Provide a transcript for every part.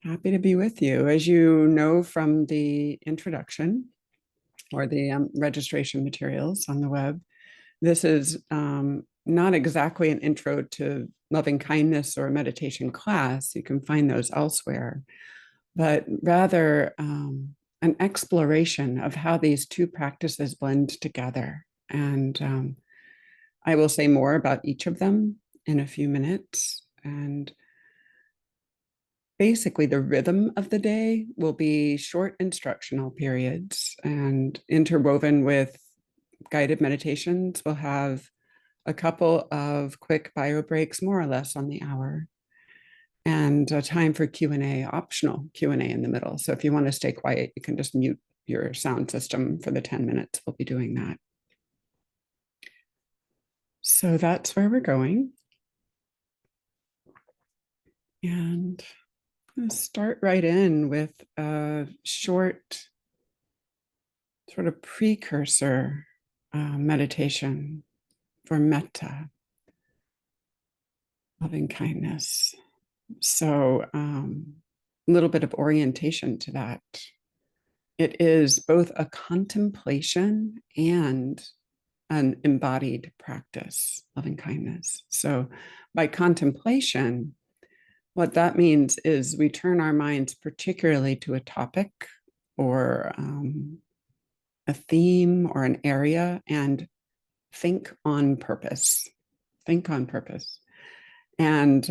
Happy to be with you. As you know from the introduction or the registration materials on the web, this is not exactly an intro to loving kindness or a meditation class. You can find those elsewhere, but rather an exploration of how these two practices blend together. And I will say more about each of them in a few minutes. And basically, the rhythm of the day will be short instructional periods and interwoven with guided meditations. We'll have a couple of quick bio breaks, more or less on the hour, and a time for Q&A, optional Q&A in the middle. So if you want to stay quiet, you can just mute your sound system for the 10 minutes. We'll be doing that. So that's where we're going. And I'm going to start right in with a short sort of precursor meditation for Mettā, loving kindness. So a little bit of orientation to that. It is both a contemplation and an embodied practice, loving kindness. So by contemplation, what that means is we turn our minds particularly to a topic or a theme or an area and think on purpose. Think on purpose. And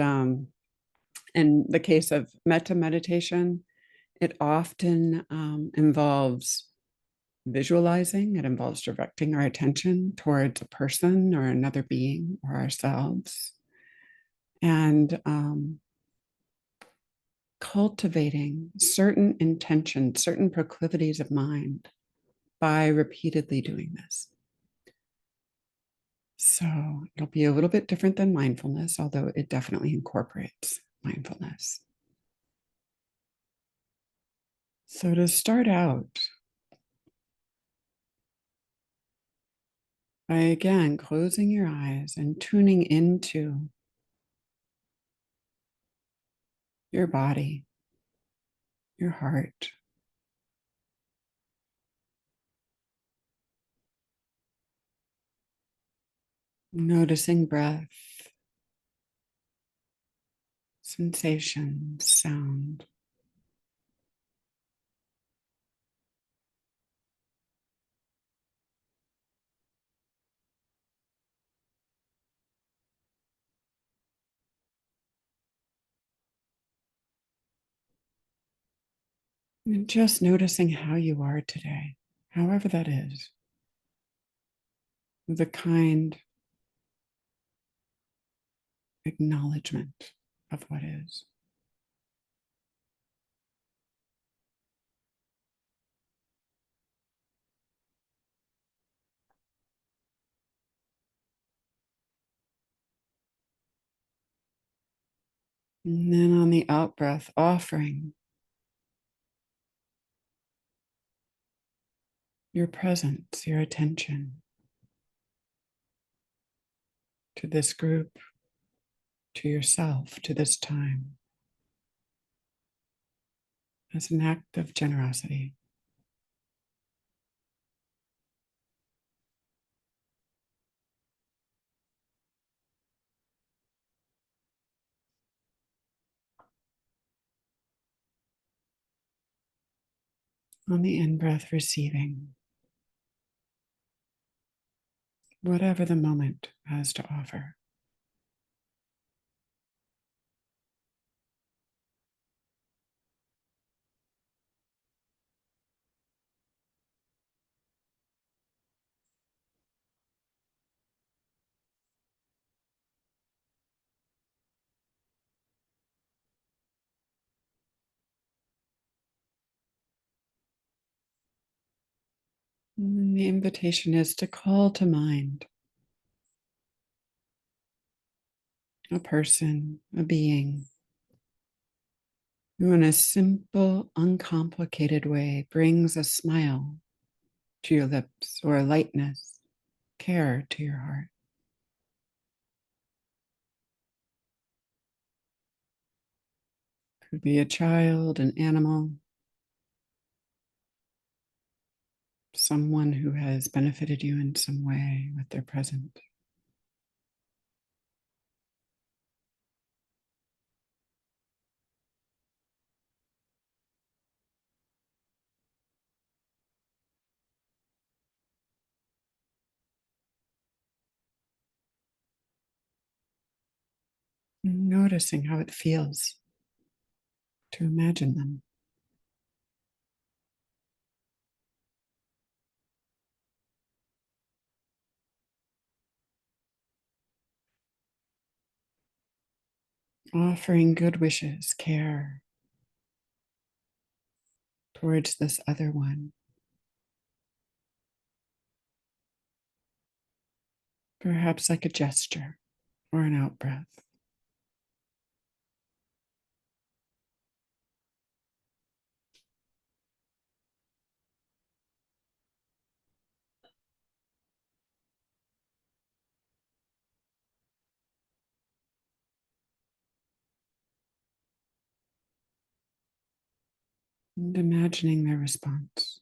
in the case of metta meditation, it often involves visualizing. It involves directing our attention towards a person or another being or ourselves. And cultivating certain intentions, certain proclivities of mind by repeatedly doing this. So it'll be a little bit different than mindfulness, although it definitely incorporates mindfulness. So to start out, by again closing your eyes and tuning into your body, your heart, noticing breath, sensation, sound. And just noticing how you are today, however that is, the kind acknowledgement of what is. And then on the out breath, offering your presence, your attention to this group, to yourself, to this time, as an act of generosity. On the in breath, receiving whatever the moment has to offer. And the invitation is to call to mind a person, a being, who in a simple, uncomplicated way brings a smile to your lips or a lightness, care to your heart. Could be a child, an animal, someone who has benefited you in some way with their presence. Noticing how it feels to imagine them. Offering good wishes, care towards this other one. Perhaps like a gesture or an out breath. And imagining their response.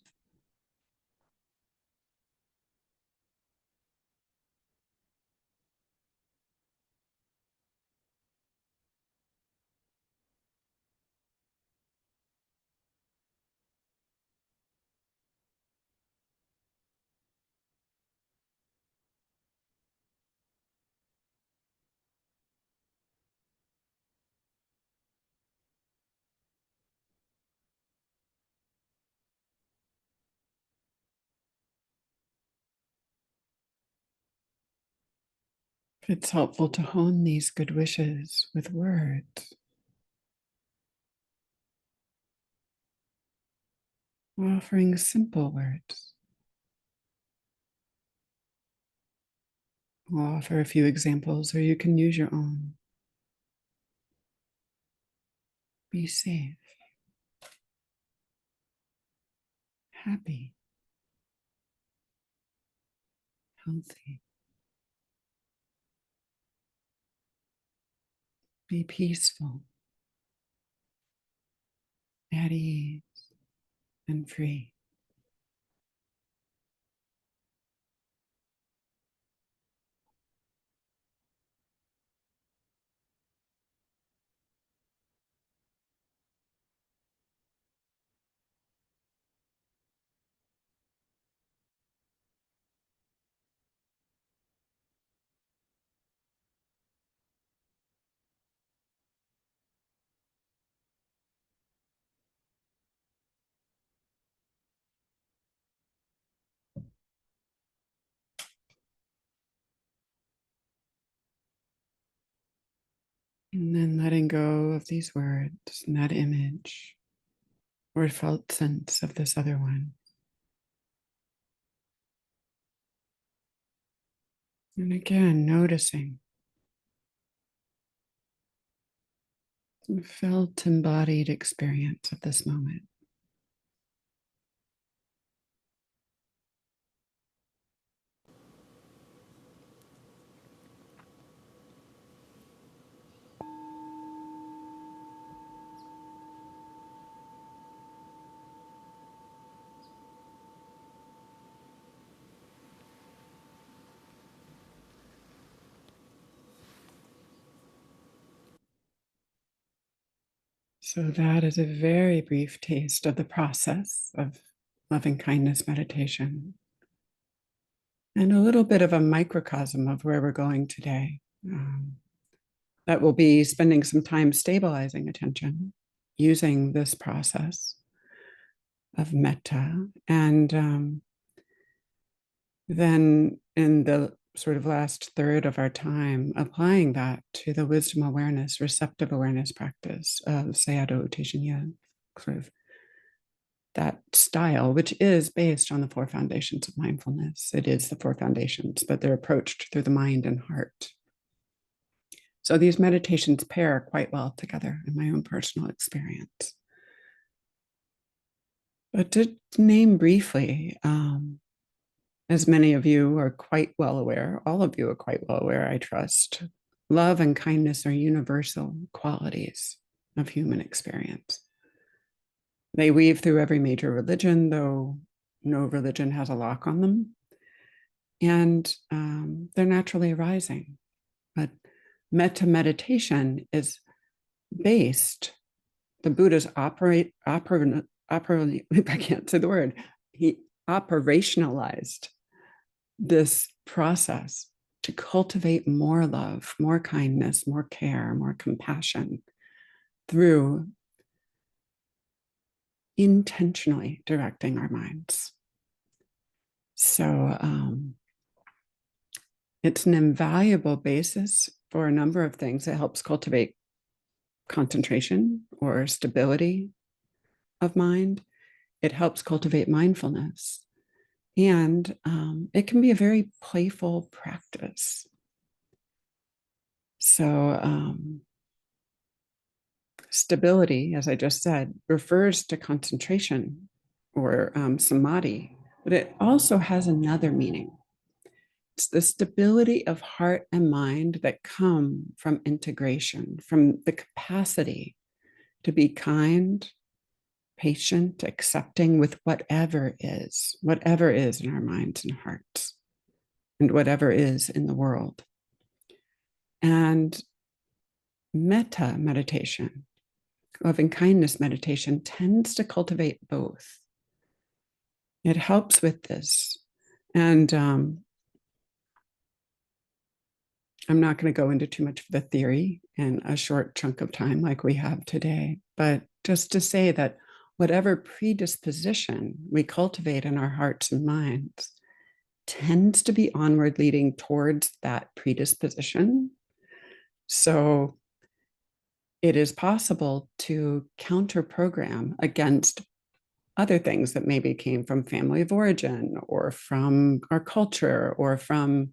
It's helpful to hone these good wishes with words, offering simple words. I'll offer a few examples, or you can use your own. Be safe, happy, healthy. Be peaceful, at ease, and free. And then letting go of these words and that image or felt sense of this other one. And again, noticing the felt embodied experience of this moment. So, that is a very brief taste of the process of loving kindness meditation and a little bit of a microcosm of where we're going today. That will be spending some time stabilizing attention using this process of Mettā. And then in the sort of last third of our time, applying that to the wisdom awareness, receptive awareness practice of Sayadaw U Tejaniya, sort of that style, which is based on the four foundations of mindfulness. It is the four foundations, but they're approached through the mind and heart. So these meditations pair quite well together in my own personal experience. But to name briefly, as many of you are quite well aware, all of you are quite well aware, I trust, love and kindness are universal qualities. of human experience. They weave through every major religion, though no religion has a lock on them. And they're naturally arising. But metta meditation is based, the Buddha's I can't say the word, he operationalized this process to cultivate more love, more kindness, more care, more compassion through intentionally directing our minds. So it's an invaluable basis for a number of things. It helps cultivate concentration or stability of mind. It helps cultivate mindfulness. And it can be a very playful practice. So stability, as I just said, refers to concentration or samadhi, but it also has another meaning. It's the stability of heart and mind that come from integration, from the capacity to be kind, patient, accepting with whatever is in our minds and hearts, and whatever is in the world. And metta meditation, loving kindness meditation, tends to cultivate both. It helps with this. And I'm not going to go into too much of the theory in a short chunk of time like we have today, but just to say that whatever predisposition we cultivate in our hearts and minds tends to be onward leading towards that predisposition. So it is possible to counter program against other things that maybe came from family of origin or from our culture or from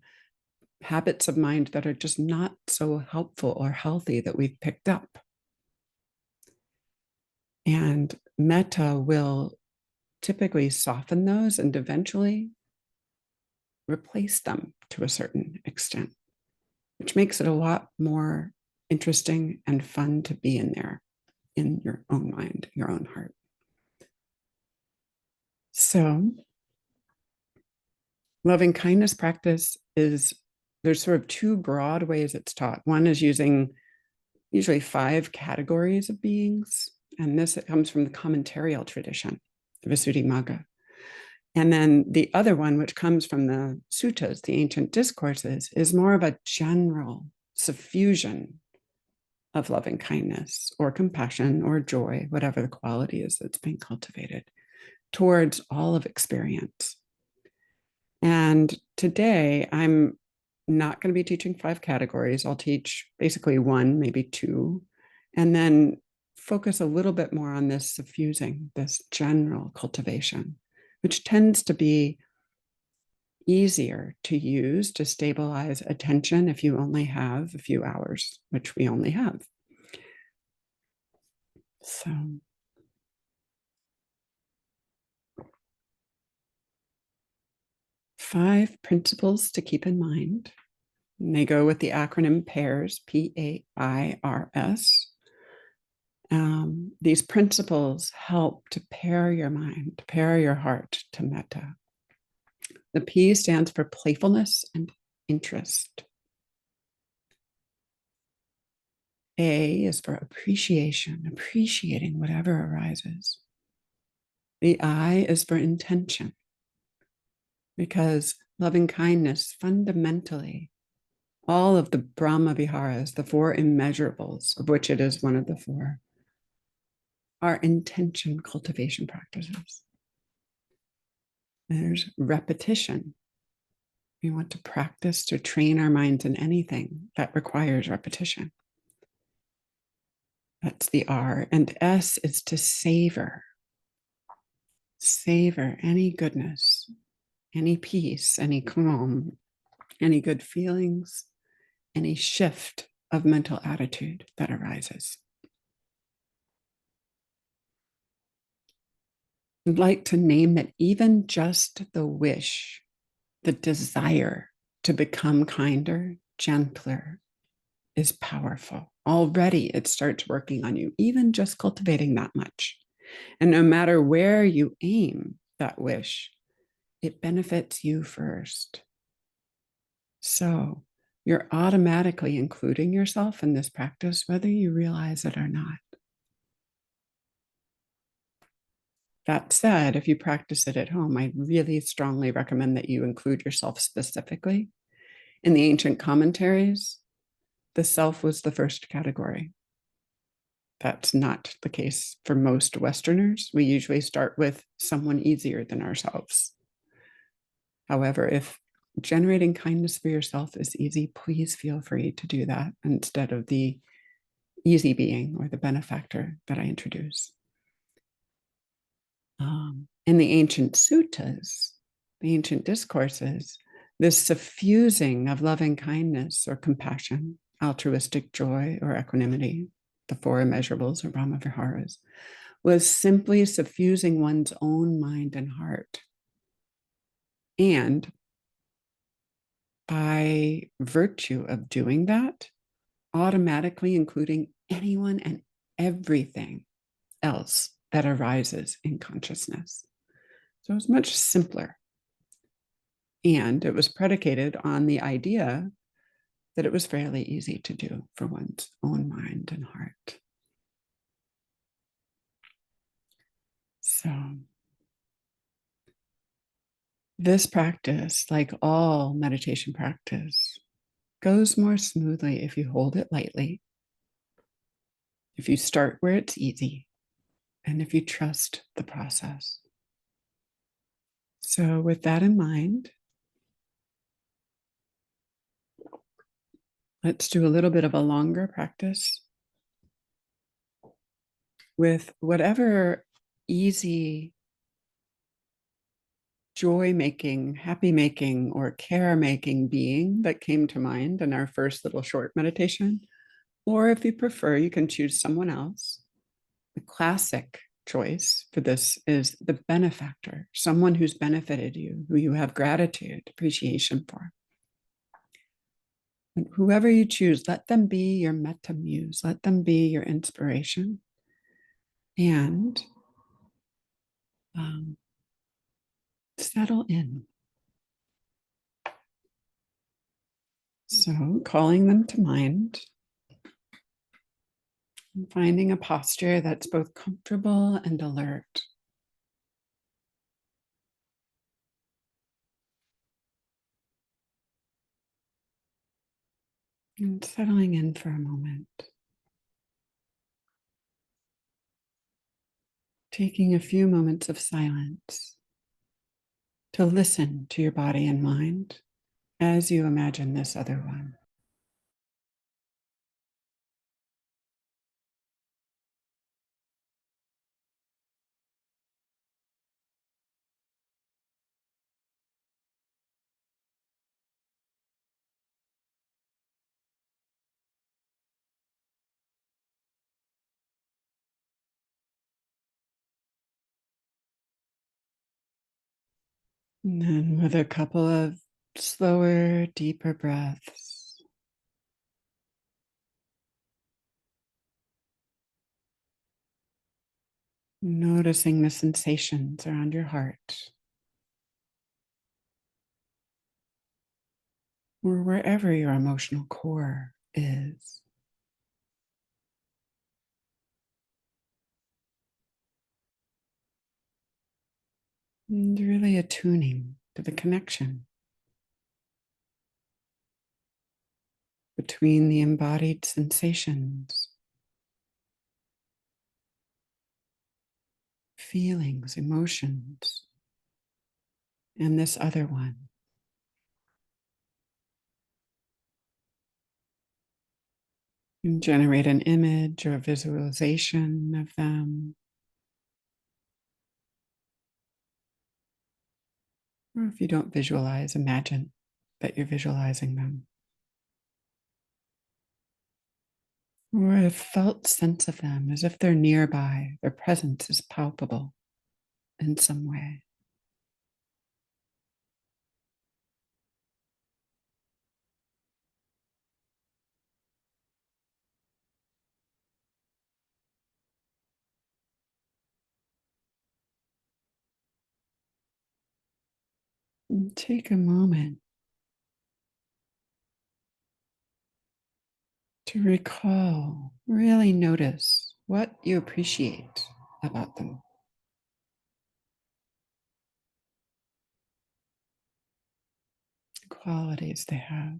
habits of mind that are just not so helpful or healthy that we've picked up. And metta will typically soften those and eventually replace them to a certain extent, which makes it a lot more interesting and fun to be in there, in your own mind, your own heart. So loving kindness practice is, there's sort of two broad ways it's taught. One is using usually 5 categories of beings. And this comes from the commentarial tradition, the Visuddhimagga. And then the other one, which comes from the suttas, the ancient discourses, is more of a general suffusion of loving kindness or compassion or joy, whatever the quality is that's being cultivated, towards all of experience. And today, I'm not going to be teaching 5 categories. I'll teach basically 1, maybe 2, and then focus a little bit more on this suffusing, this general cultivation, which tends to be easier to use to stabilize attention if you only have a few hours, which we only have. So five principles to keep in mind. And they go with the acronym PAIRS, PAIRS. These principles help to pair your mind, to pair your heart to metta. The P stands for playfulness and interest. A is for appreciation, appreciating whatever arises. The I is for intention, because loving kindness fundamentally, all of the Brahma Viharas, the 4 immeasurables, of which it is one of the 4, are intention cultivation practices. There's repetition. We want to practice to train our minds in anything that requires repetition. That's the R. And S is to savor. Savor any goodness, any peace, any calm, any good feelings, any shift of mental attitude that arises. I'd like to name that even just the wish, the desire to become kinder, gentler, is powerful already it starts working on you, even just cultivating that much. And no matter where you aim that wish, it benefits you first. So you're automatically including yourself in this practice, whether you realize it or not. That said, if you practice it at home, I really strongly recommend that you include yourself specifically. In the ancient commentaries, the self was the first category. That's not the case for most Westerners. We usually start with someone easier than ourselves. However, if generating kindness for yourself is easy, please feel free to do that instead of the easy being or the benefactor that I introduce. In the ancient suttas, the ancient discourses, this suffusing of loving kindness or compassion, altruistic joy or equanimity, the four immeasurables or Brahma Viharas, was simply suffusing one's own mind and heart. And by virtue of doing that, automatically including anyone and everything else that arises in consciousness. So it's much simpler. And it was predicated on the idea that it was fairly easy to do for one's own mind and heart. So this practice, like all meditation practice, goes more smoothly if you hold it lightly, if you start where it's easy, and if you trust the process. So with that in mind, let's do a little bit of a longer practice with whatever easy, joy making, happy making, or care making being that came to mind in our first little short meditation. Or if you prefer, you can choose someone else. The classic choice for this is the benefactor, someone who's benefited you, who you have gratitude, appreciation for. And whoever you choose, let them be your Mettā muse, let them be your inspiration. And settle in. So, calling them to mind, and finding a posture that's both comfortable and alert. And settling in for a moment. Taking a few moments of silence to listen to your body and mind as you imagine this other one. And then with a couple of slower, deeper breaths, noticing the sensations around your heart or wherever your emotional core is. And really attuning to the connection between the embodied sensations, feelings, emotions, and this other one. And generate an image or a visualization of them. Or if you don't visualize, imagine that you're visualizing them. Or a felt sense of them as if they're nearby, their presence is palpable in some way. And take a moment to recall, really notice what you appreciate about them, the qualities they have.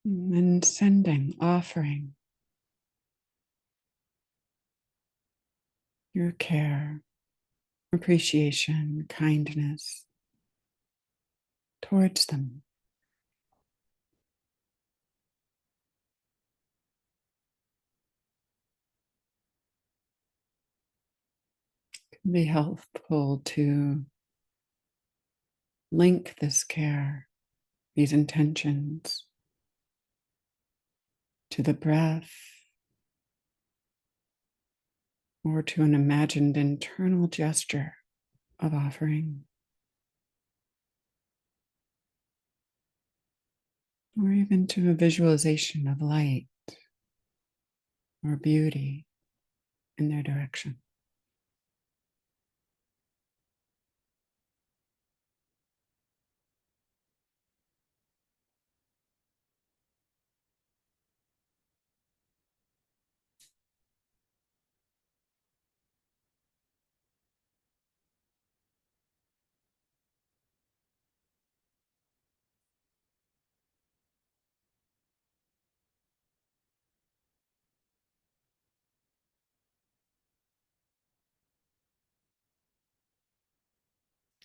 And sending, offering your care, appreciation, kindness towards them. It can be helpful to link this care, these intentions, to the breath or to an imagined internal gesture of offering, or even to a visualization of light or beauty in their direction.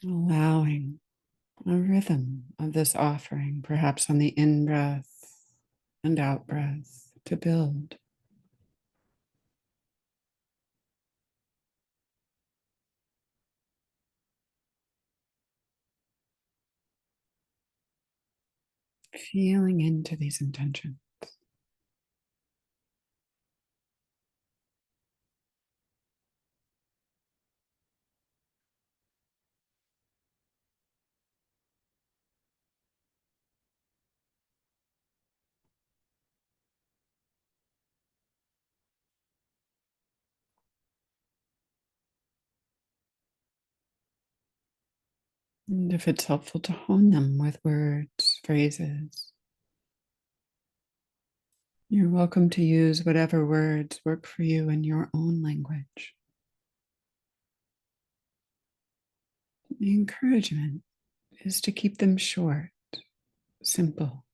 Allowing a rhythm of this offering, perhaps on the in breath and out breath, to build. Feeling into these intentions. And if it's helpful to hone them with words, phrases, you're welcome to use whatever words work for you in your own language. The encouragement is to keep them short, simple.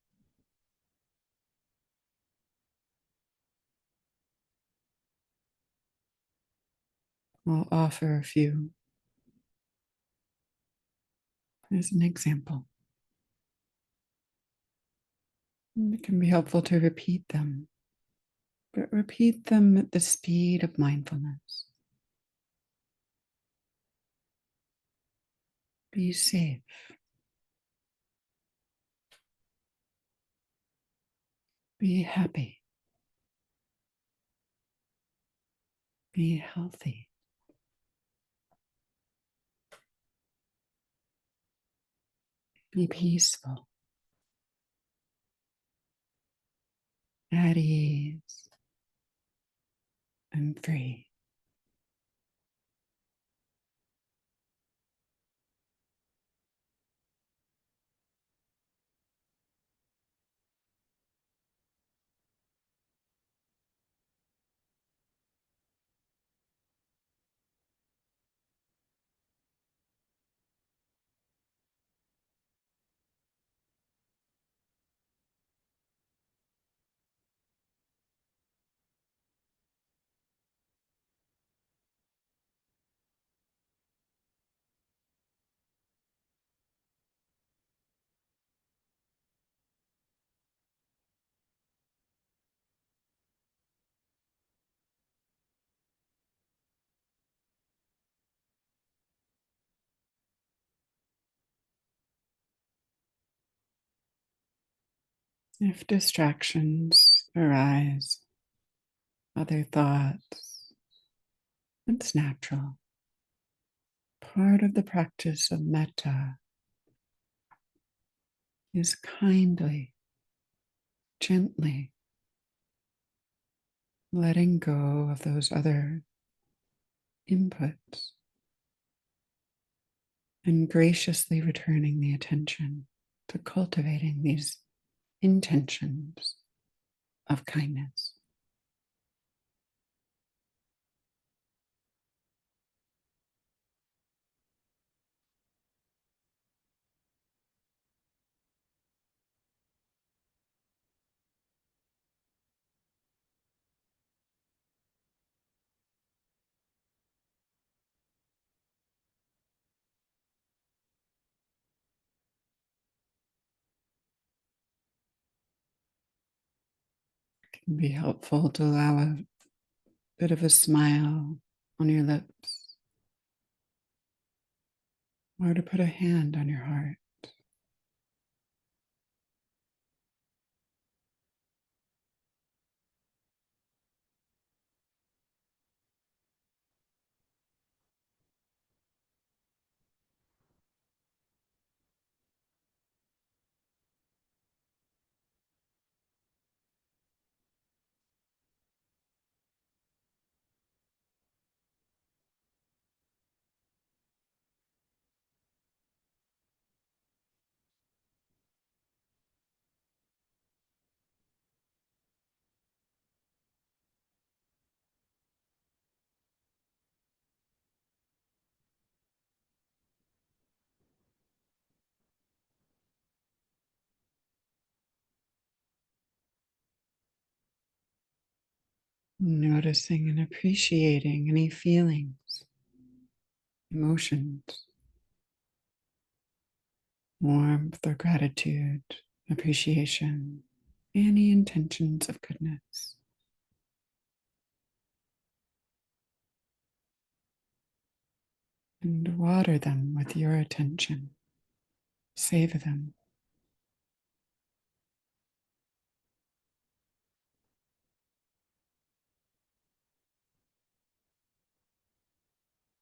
I'll offer a few as an example. And it can be helpful to repeat them, but repeat them at the speed of mindfulness. Be safe, be happy, be healthy, be peaceful, at ease, and free. If distractions arise, other thoughts, it's natural. Part of the practice of metta is kindly, gently letting go of those other inputs and graciously returning the attention to cultivating these intentions of kindness. It can be helpful to allow a bit of a smile on your lips or to put a hand on your heart. Noticing and appreciating any feelings, emotions, warmth or gratitude, appreciation, any intentions of goodness. And water them with your attention. Savor them.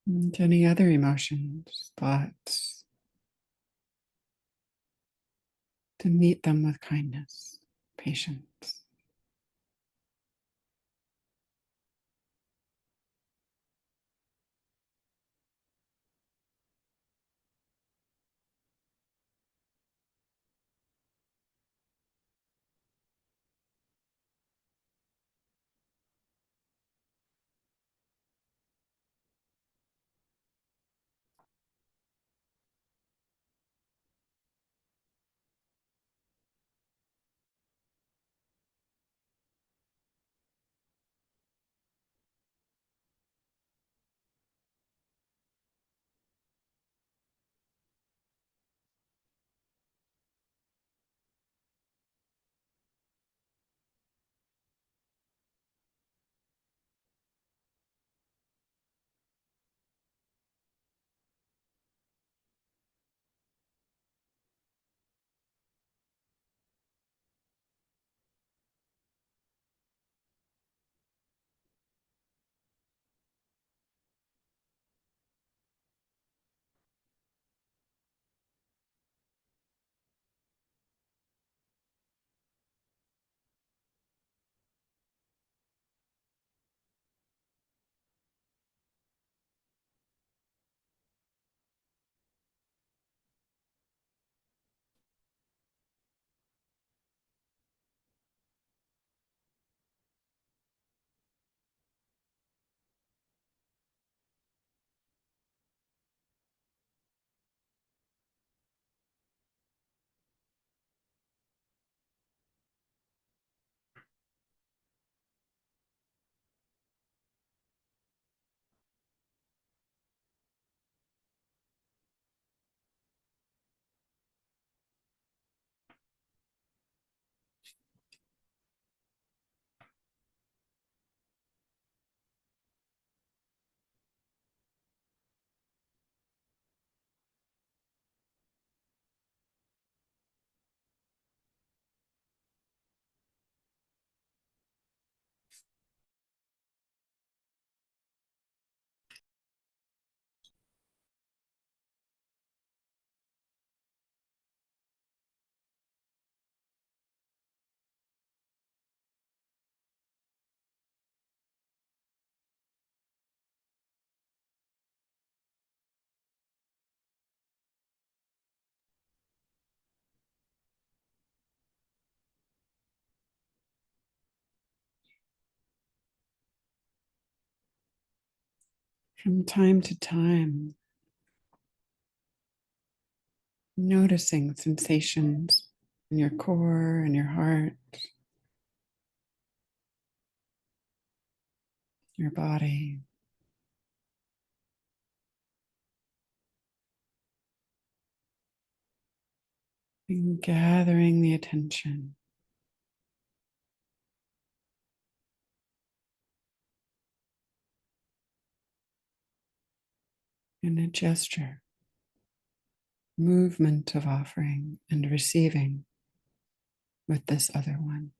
And any other emotions, thoughts, to meet them with kindness, patience. From time to time, noticing sensations in your core and your heart, your body, and gathering the attention in a gesture, movement of offering and receiving with this other one.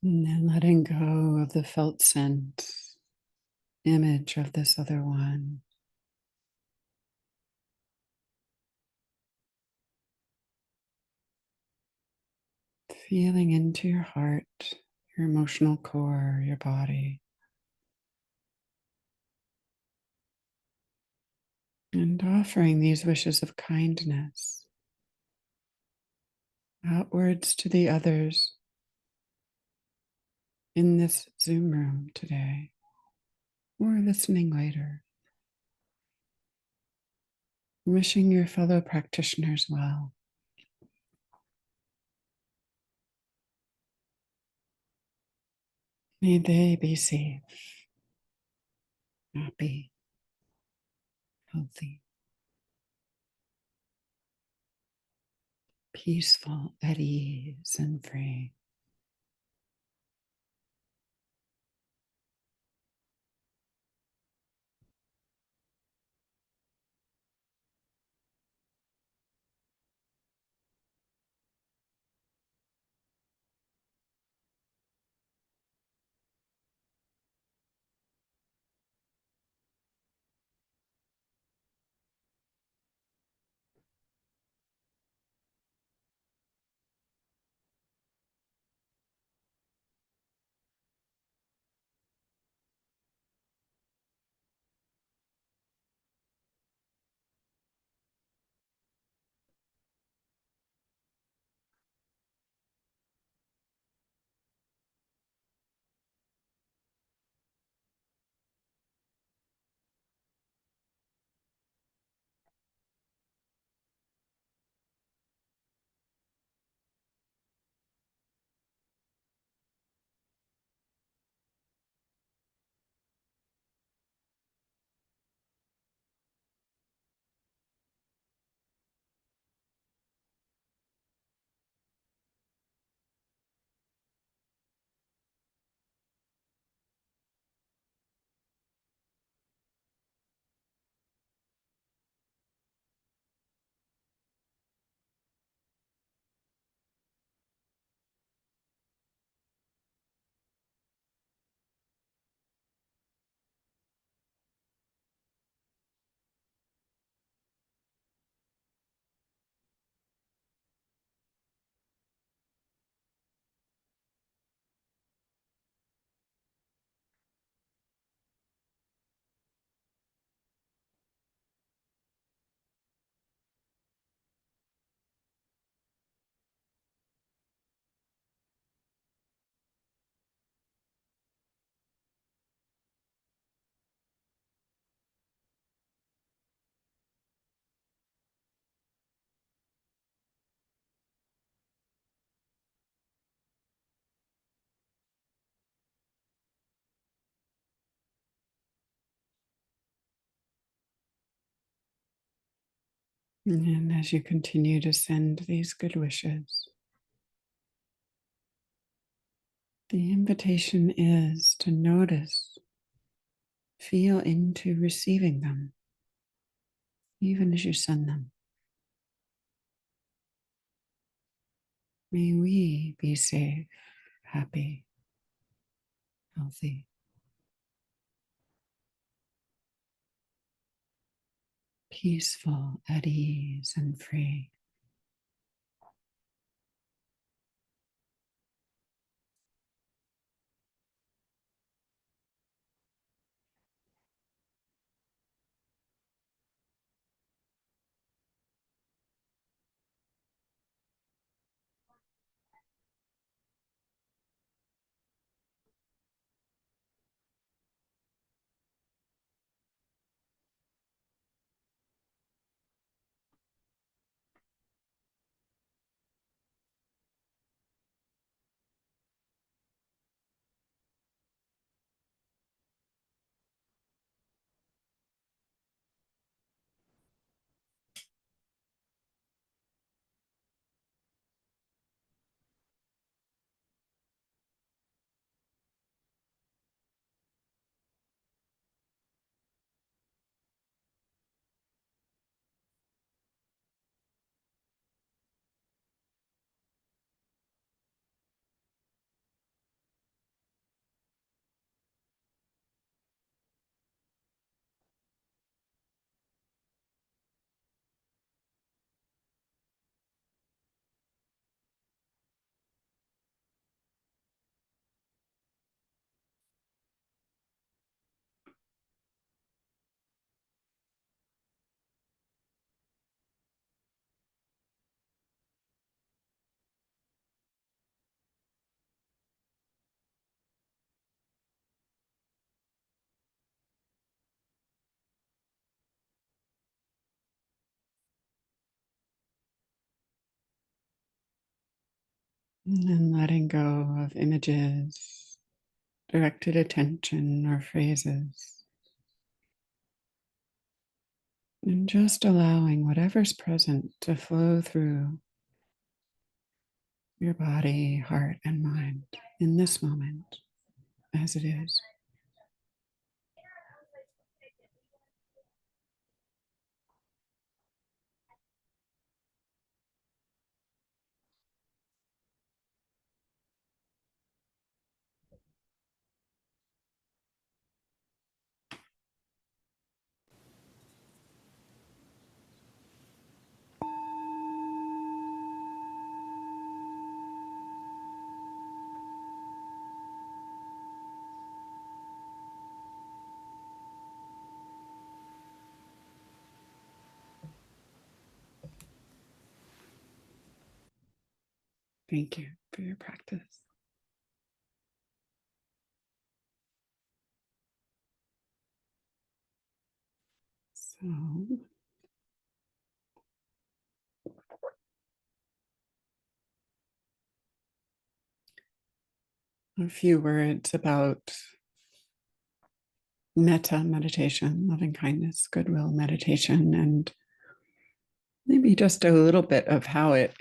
And then letting go of the felt scent image of this other one. Feeling into your heart, your emotional core, your body, and offering these wishes of kindness outwards to the others in this Zoom room today or listening later. Wishing your fellow practitioners well. May they be safe, happy, healthy, peaceful, at ease, and free. And as you continue to send these good wishes, the invitation is to notice, feel into receiving them, even as you send them. May we be safe, happy, healthy, peaceful, at ease, and free. And then letting go of images, directed attention, or phrases. And just allowing whatever's present to flow through your body, heart, and mind in this moment as it is. Thank you for your practice. So, a few words about Mettā meditation, loving kindness, goodwill meditation, and maybe just a little bit of how it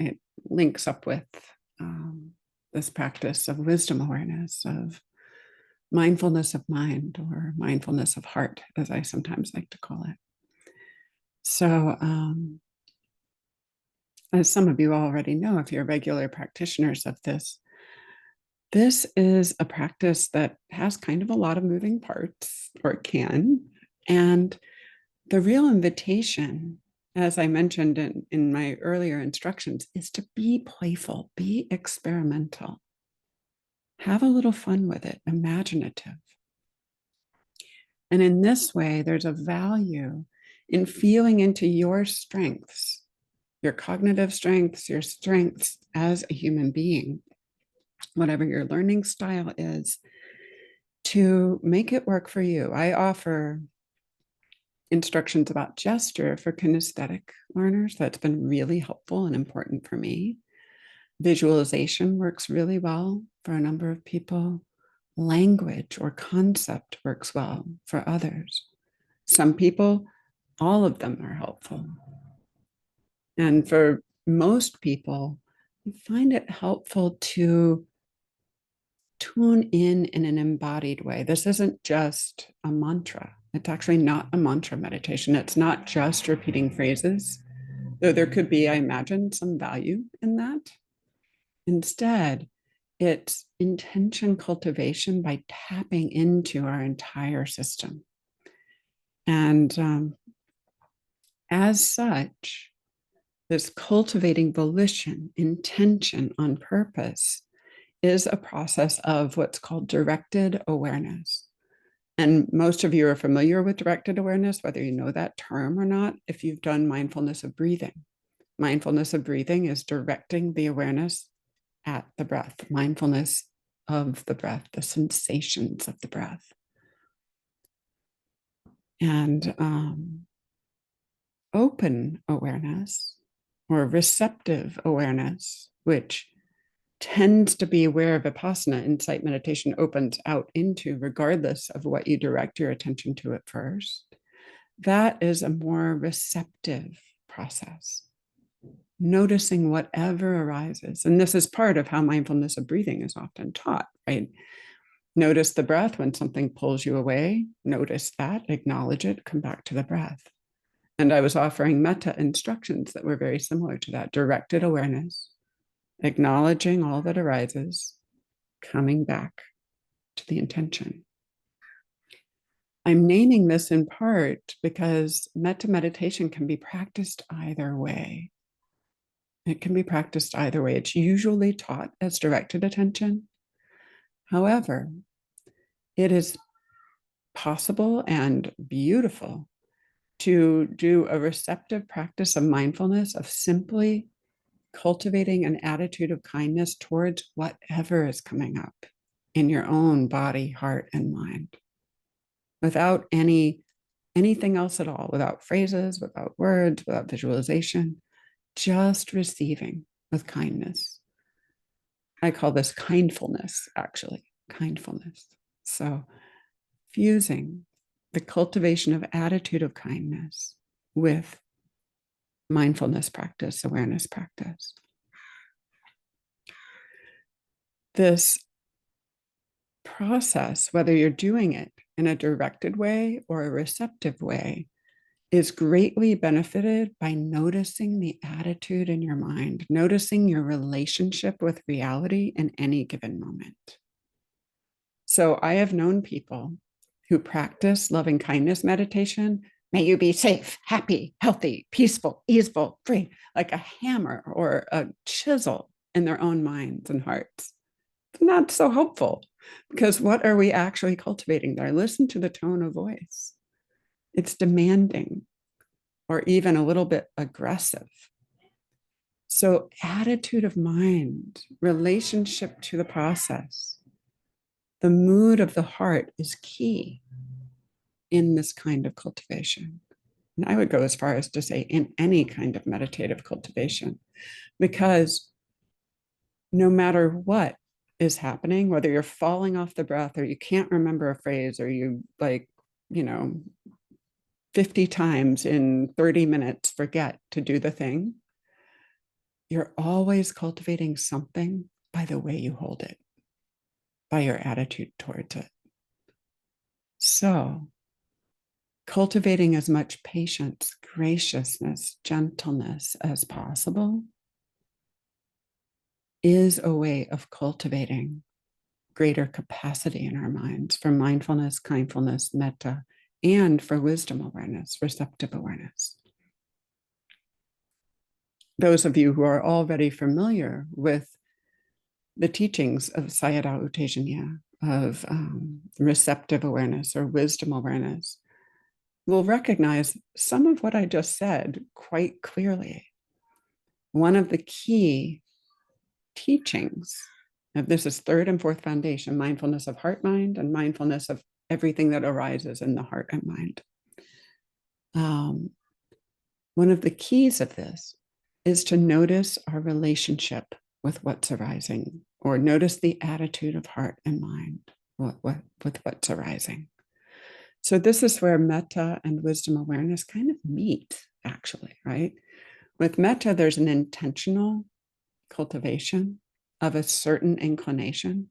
links up with this practice of wisdom awareness, of mindfulness of mind, or mindfulness of heart, as I sometimes like to call it. So, as some of you already know, if you're regular practitioners of this, this is a practice that has kind of a lot of moving parts, or it can. And the real invitation, as I mentioned in my earlier instructions, is to be playful, be experimental, have a little fun with it, imaginative. And in this way, there's a value in feeling into your strengths, your cognitive strengths, your strengths as a human being, whatever your learning style is, to make it work for you. I offer instructions about gesture for kinesthetic learners. That's been really helpful and important for me. Visualization works really well for a number of people. Language or concept works well for others. Some people, all of them are helpful. And for most people, I find it helpful to tune in an embodied way. This isn't just a mantra. It's actually not a mantra meditation. It's not just repeating phrases, though there could be, I imagine, some value in that. Instead, it's intention cultivation by tapping into our entire system. And as such, this cultivating volition, intention on purpose is a process of what's called directed awareness. And most of you are familiar with directed awareness, whether you know that term or not, if you've done mindfulness of breathing. Mindfulness of breathing is directing the awareness at the breath, mindfulness of the breath, the sensations of the breath. And open awareness or receptive awareness, which tends to be where Vipassana insight meditation opens out into, regardless of what you direct your attention to at first. That is a more receptive process, noticing whatever arises. And this is part of how mindfulness of breathing is often taught, right? Notice the breath when something pulls you away, notice that, acknowledge it, come back to the breath. And I was offering Mettā instructions that were very similar to that, directed awareness, acknowledging all that arises, coming back to the intention. I'm naming this in part because Mettā meditation can be practiced either way. It can be practiced either way. It's usually taught as directed attention. However, it is possible and beautiful to do a receptive practice of mindfulness, of simply cultivating an attitude of kindness towards whatever is coming up in your own body, heart, and mind, without anything else at all, without phrases, without words, without visualization, just receiving with kindness. I call this kindfulness, actually, kindfulness. So fusing the cultivation of attitude of kindness with mindfulness practice, awareness practice. This process, whether you're doing it in a directed way or a receptive way, is greatly benefited by noticing the attitude in your mind, noticing your relationship with reality in any given moment. So I have known people who practice loving kindness meditation. May you be safe, happy, healthy, peaceful, easeful, free, like a hammer or a chisel in their own minds and hearts. Not so hopeful, because what are we actually cultivating there? Listen to the tone of voice. It's demanding or even a little bit aggressive. So attitude of mind, relationship to the process, the mood of the heart is key in this kind of cultivation. And I would go as far as to say in any kind of meditative cultivation, because no matter what is happening, whether you're falling off the breath or you can't remember a phrase or you 50 times in 30 minutes forget to do the thing, you're always cultivating something by the way you hold it, by your attitude towards it. So cultivating as much patience, graciousness, gentleness as possible is a way of cultivating greater capacity in our minds for mindfulness, kindfulness, metta, and for wisdom awareness, receptive awareness. Those of you who are already familiar with the teachings of Sayadaw U Tejaniya, of receptive awareness or wisdom awareness, will recognize some of what I just said quite clearly. One of the key teachings, and this is third and fourth foundation, mindfulness of heart, mind, and mindfulness of everything that arises in the heart and mind. One of the keys of this is to notice our relationship with what's arising, or notice the attitude of heart and mind with what's arising. So this is where metta and wisdom awareness kind of meet, actually, right? With metta, there's an intentional cultivation of a certain inclination.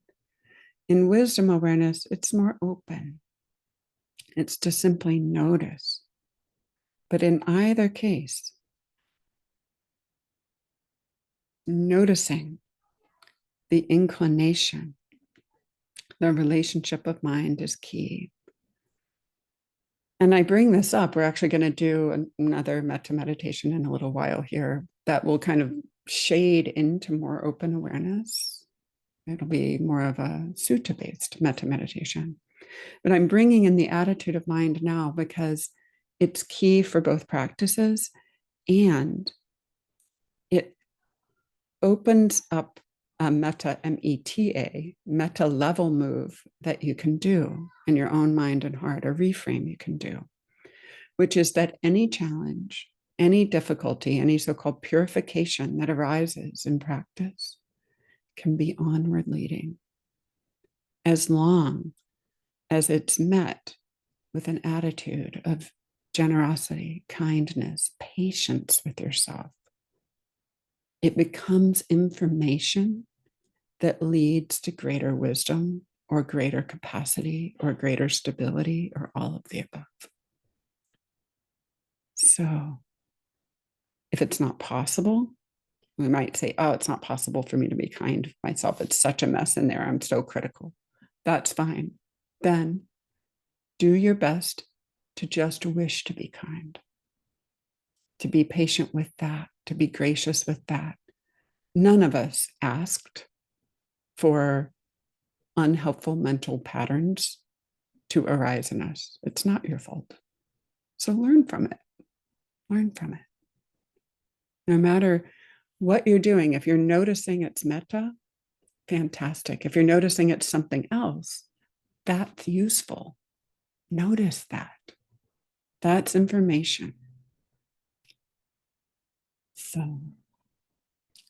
In wisdom awareness, it's more open. It's to simply notice. But in either case, noticing the inclination, the relationship of mind is key. And I bring this up, we're actually going to do another metta meditation in a little while here that will kind of shade into more open awareness. It'll be more of a sutta-based metta meditation. But I'm bringing in the attitude of mind now because it's key for both practices, and it opens up a metta, M-E-T-A, metta level move that you can do in your own mind and heart, a reframe you can do, which is that any challenge, any difficulty, any so-called purification that arises in practice can be onward leading, as long as it's met with an attitude of generosity, kindness, patience with yourself. It becomes information that leads to greater wisdom or greater capacity or greater stability or all of the above. So if it's not possible, we might say, oh, it's not possible for me to be kind to myself. It's such a mess in there. I'm so critical. That's fine. Then do your best to just wish to be kind, to be patient with that, to be gracious with that. None of us asked for unhelpful mental patterns to arise in us. It's not your fault. So learn from it. Learn from it. No matter what you're doing, if you're noticing it's metta, fantastic. If you're noticing it's something else, that's useful. Notice that. That's information. So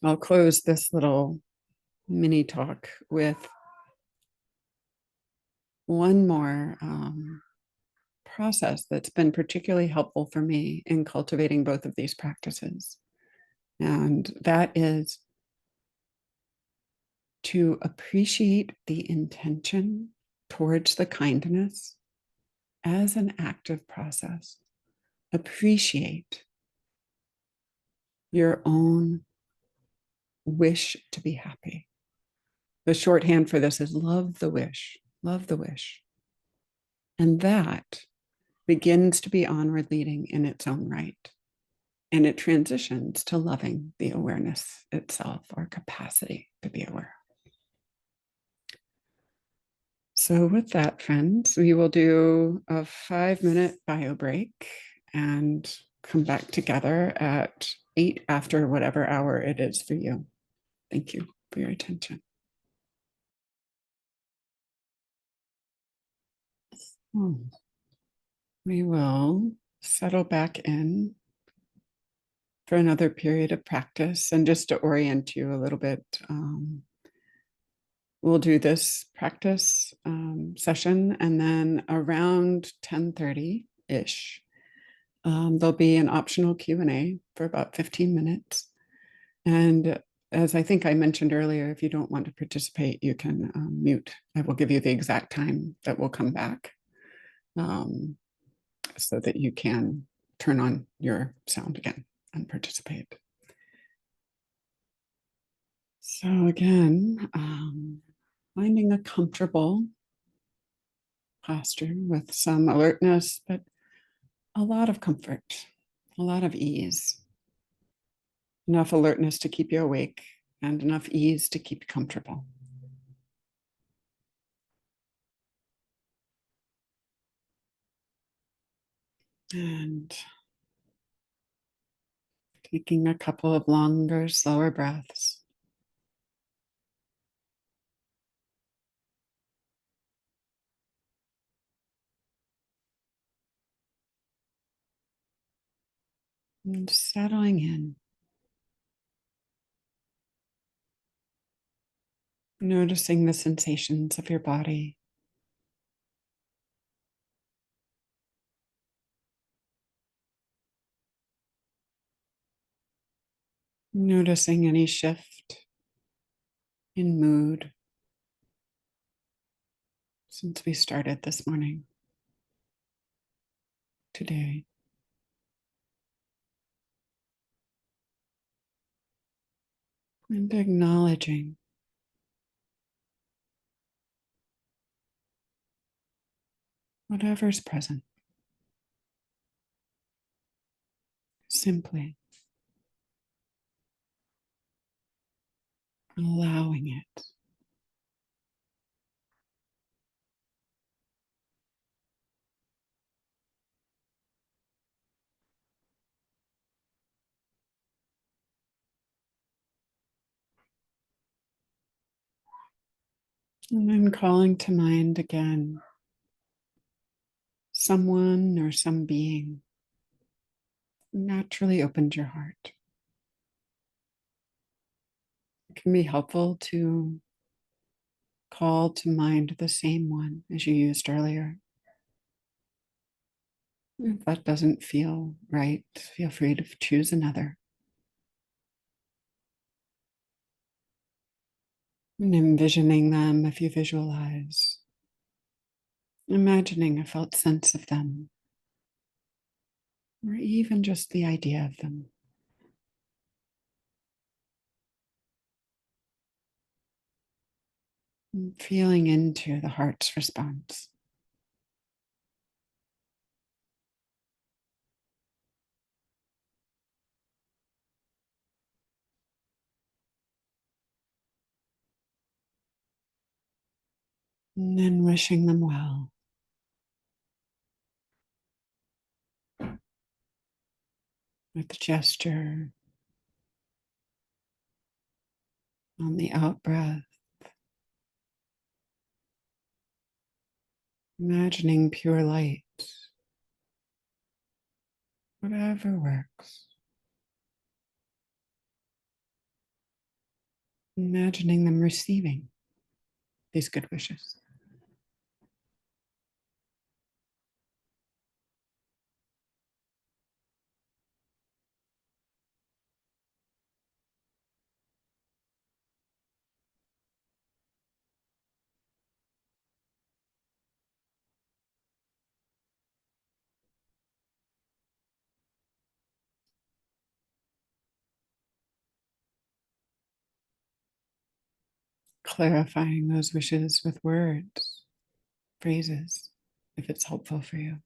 I'll close this little mini talk with one more process that's been particularly helpful for me in cultivating both of these practices. And that is to appreciate the intention towards the kindness as an active process. Appreciate your own wish to be happy. The shorthand for this is love the wish, love the wish. And that begins to be onward leading in its own right. And it transitions to loving the awareness itself, or capacity to be aware. So, with that, friends, we will do a 5-minute bio break and come back together at 8 after whatever hour it is for you. Thank you for your attention. We will settle back in for another period of practice. And just to orient you a little bit, we'll do this practice session, and then around 10:30-ish, there'll be an optional Q&A for about 15 minutes. And as I think I mentioned earlier, if you don't want to participate, you can mute. I will give you the exact time that we'll come back, so that you can turn on your sound again and participate. So again, finding a comfortable posture with some alertness, but a lot of comfort, a lot of ease. Enough alertness to keep you awake and enough ease to keep you comfortable. And taking a couple of longer, slower breaths. And settling in. Noticing the sensations of your body. Noticing any shift in mood since we started this morning, today. And acknowledging whatever's present. Simply allowing it. And then calling to mind again someone or some being who naturally opened your heart. It can be helpful to call to mind the same one as you used earlier. If that doesn't feel right, feel free to choose another. And envisioning them, if you visualize, imagining a felt sense of them, or even just the idea of them. And feeling into the heart's response. And then wishing them well. With the gesture on the out breath. Imagining pure light. Whatever works. imagining them receiving these good wishes. Clarifying those wishes with words, phrases, if it's helpful for you.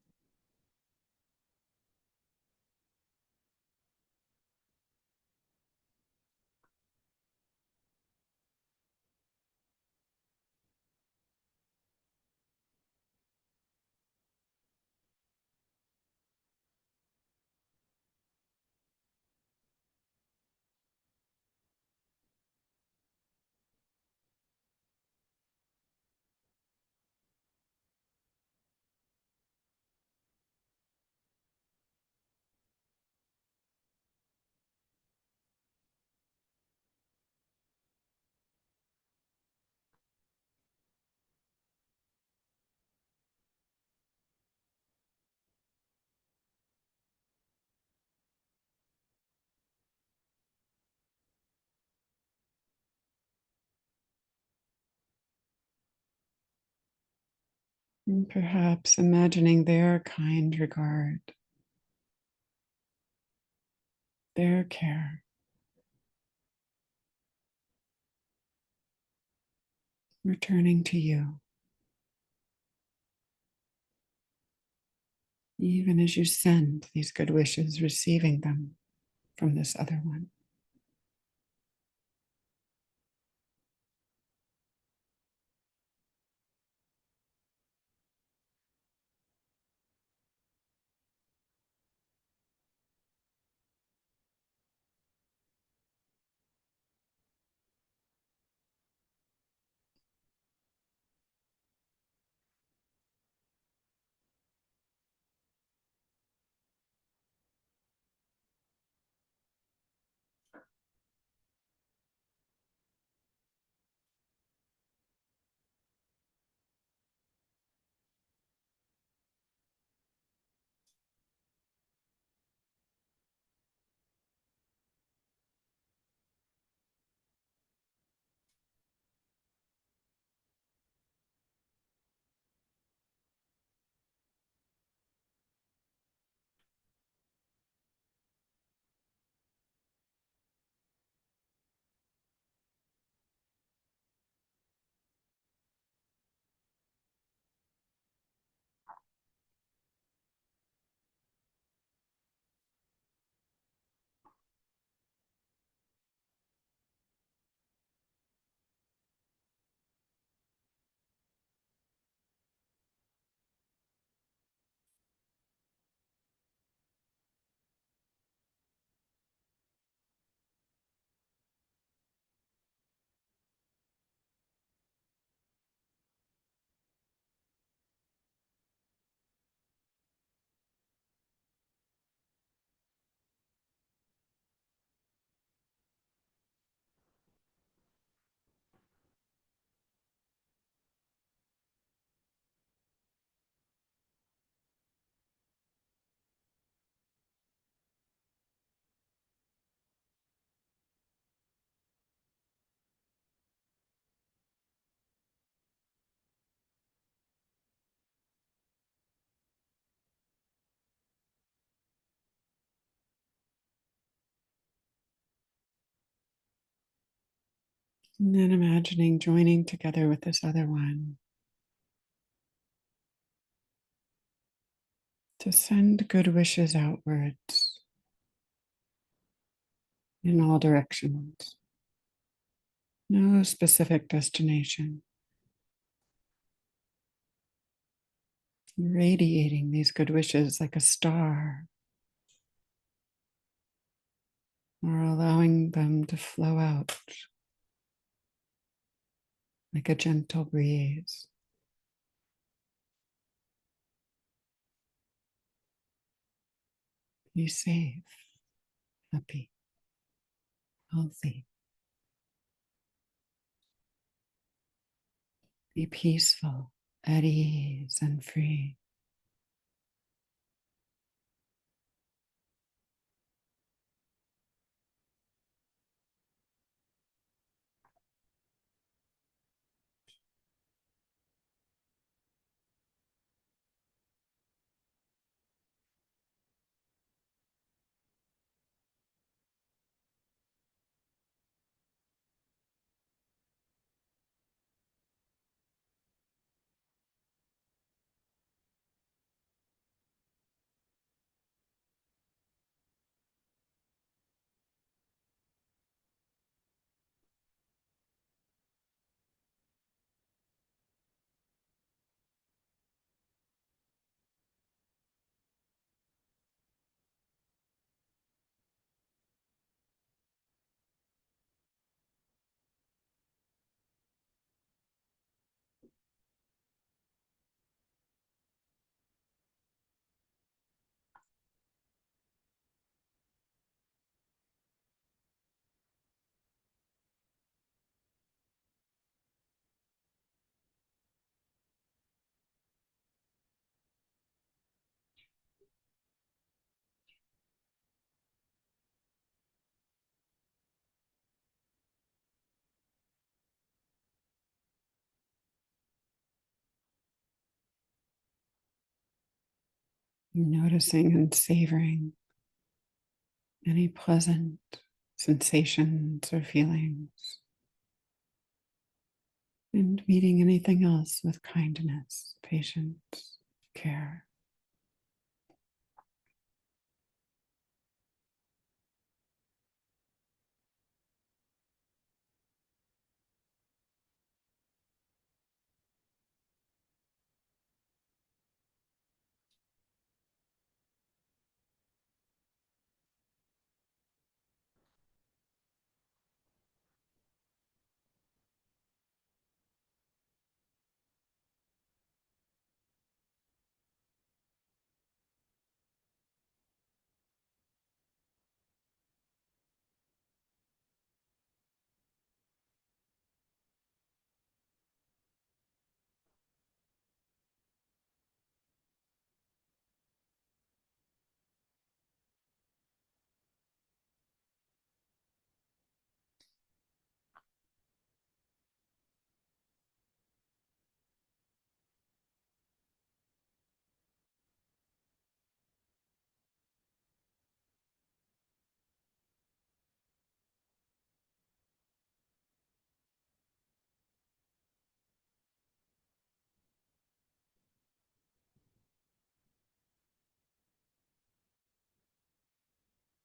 And perhaps imagining their kind regard, their care, returning to you, even as you send these good wishes, receiving them from this other one. And then imagining joining together with this other one to send good wishes outwards in all directions. No specific destination. Radiating these good wishes like a star, or allowing them to flow out like a gentle breeze. Be safe, happy, healthy. Be peaceful, at ease, and free. Noticing and savoring any pleasant sensations or feelings, and meeting anything else with kindness, patience, care.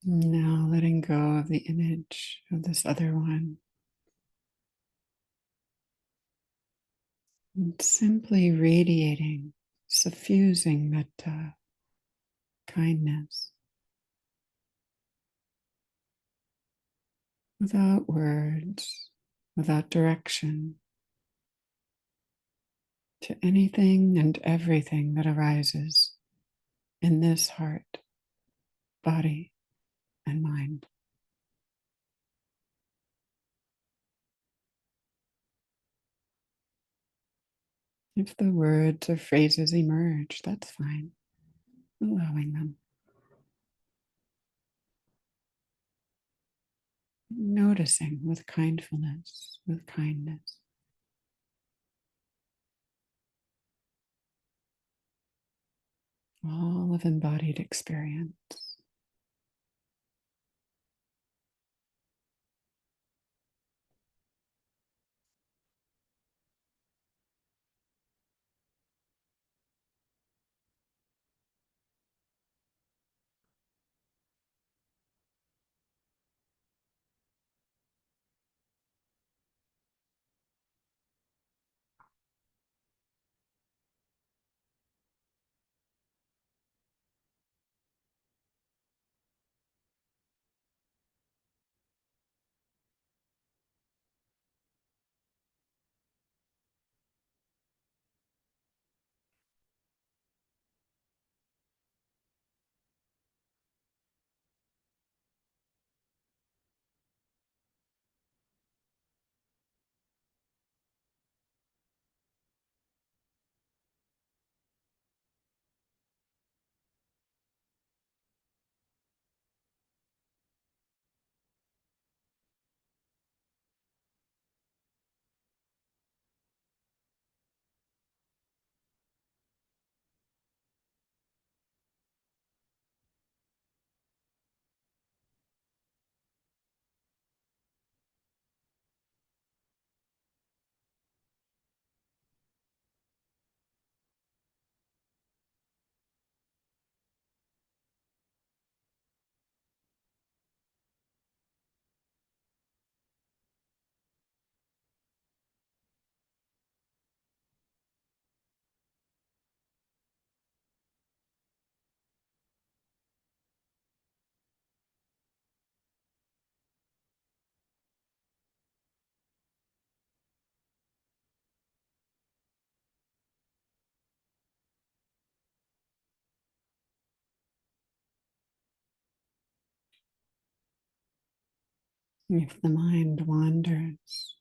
Now letting go of the image of this other one and simply radiating, suffusing metta, kindness, without words, without direction, to anything and everything that arises in this heart, body, and mind. If the words or phrases emerge, that's fine, allowing them. Noticing with kindfulness, with kindness. All of embodied experience. If the mind wanders,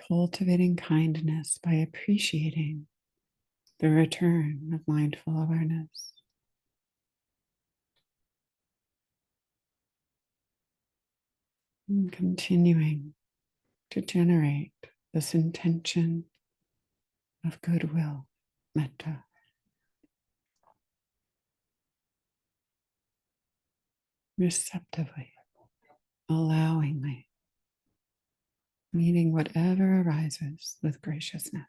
cultivating kindness by appreciating the return of mindful awareness. And continuing to generate this intention of goodwill, metta, receptively, allowingly, meeting whatever arises with graciousness.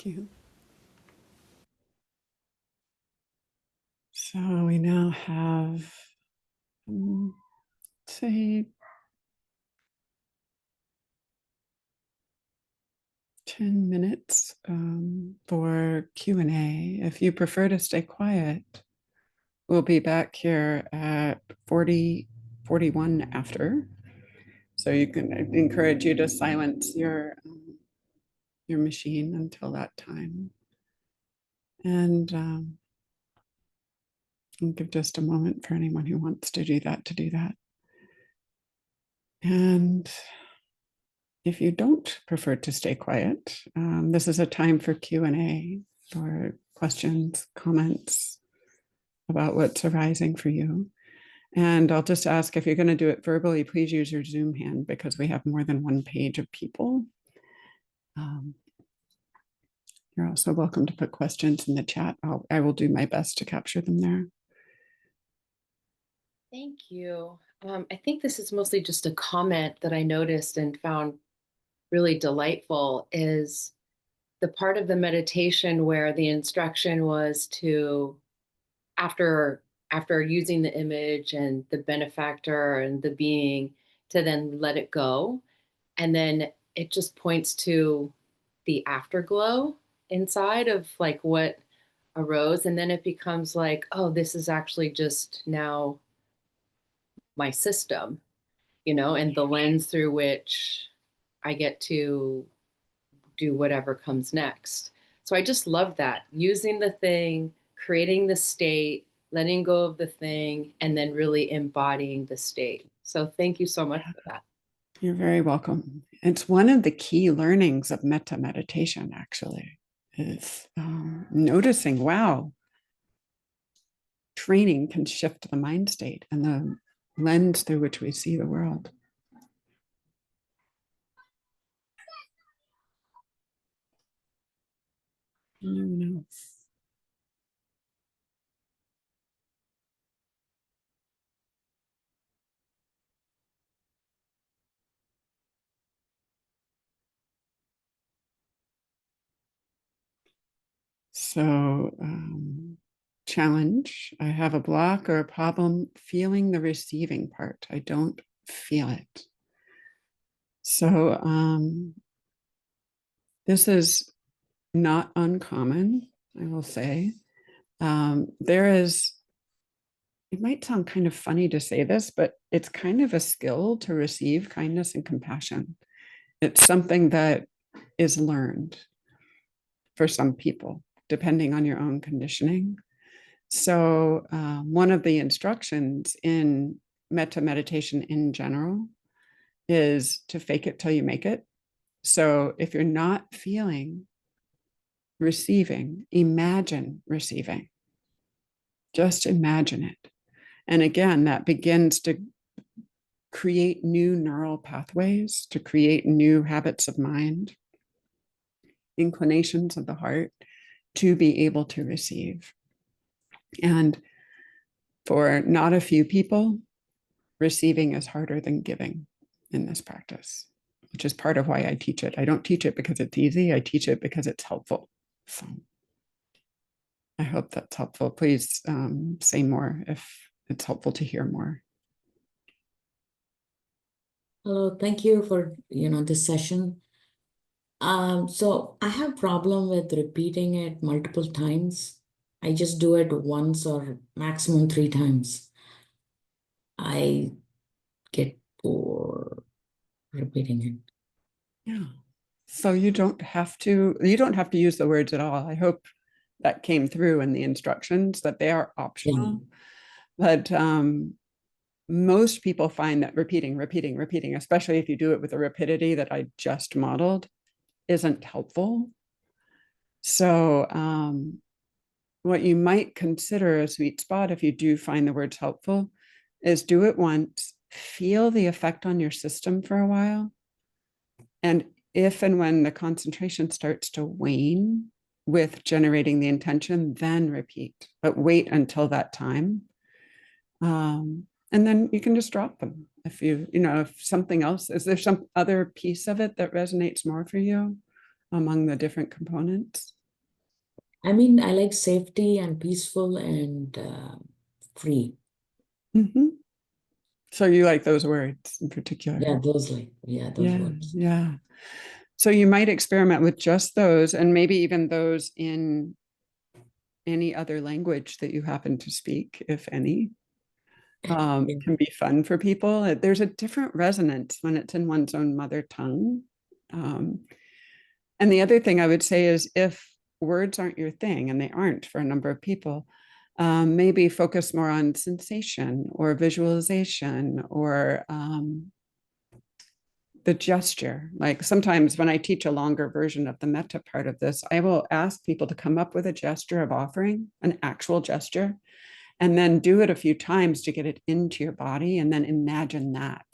Thank you. So we now have, say, 10 minutes for Q&A. If you prefer to stay quiet, we'll be back here at 41 after. So you can, I encourage you to silence your machine until that time. And I'll give just a moment for anyone who wants to do that to do that. And if you don't prefer to stay quiet, this is a time for Q&A, for questions, comments about what's arising for you. And I'll just ask, if you're going to do it verbally, please use your Zoom hand, because we have more than one page of people. You're also welcome to put questions in the chat. I will do my best to capture them there. Thank you. I think this is mostly just a comment that I noticed and found really delightful, is the part of the meditation where the instruction was to, after using the image and the benefactor and the being, to then let it go. And then it just points to the afterglow inside of like what arose. And then it becomes like, oh, this is actually just now my system, and the lens through which I get to do whatever comes next. So I just love that, using the thing, creating the state, letting go of the thing, and then really embodying the state. So thank you so much for that. You're very welcome. It's one of the key learnings of Mettā meditation, actually, is noticing, wow, training can shift the mind state and the lens through which we see the world. No. So, challenge. I have a block or a problem feeling the receiving part. I don't feel it. So, this is not uncommon, I will say. There is, it might sound kind of funny to say this, but it's kind of a skill to receive kindness and compassion. It's something that is learned for some people, depending on your own conditioning. So, one of the instructions in Mettā meditation in general is to fake it till you make it. So, if you're not feeling receiving, imagine receiving. Just imagine it. And again, that begins to create new neural pathways, to create new habits of mind, inclinations of the heart, to be able to receive. And for not a few people, receiving is harder than giving in this practice, which is part of why I teach it. I don't teach it because it's easy. I teach it because it's helpful. So I hope that's helpful. Please say more if it's helpful to hear more. Hello, thank you for this session. So I have problem with repeating it multiple times. I just do it once or maximum 3 times. I get bored repeating it. Yeah. So you don't have to use the words at all. I hope that came through in the instructions, that they are optional. Yeah. But most people find that repeating, especially if you do it with the rapidity that I just modeled, isn't helpful. So what you might consider a sweet spot, if you do find the words helpful, is do it once, feel the effect on your system for a while. And if and when the concentration starts to wane with generating the intention, then repeat, but wait until that time. And then you can just drop them. If if something else, is there some other piece of it that resonates more for you among the different components? I mean, I like safety and peaceful and free. Mm-hmm. So you like those words in particular? Yeah, those Yeah, words. yeah. So you might experiment with just those, and maybe even those in any other language that you happen to speak, if any. Yeah. Can be fun for people. There's a different resonance when it's in one's own mother tongue. And the other thing I would say is if words aren't your thing, and they aren't for a number of people, maybe focus more on sensation or visualization or the gesture. Like sometimes when I teach a longer version of the Mettā part of this, I will ask people to come up with a gesture of offering, an actual gesture, and then do it a few times to get it into your body and then imagine that.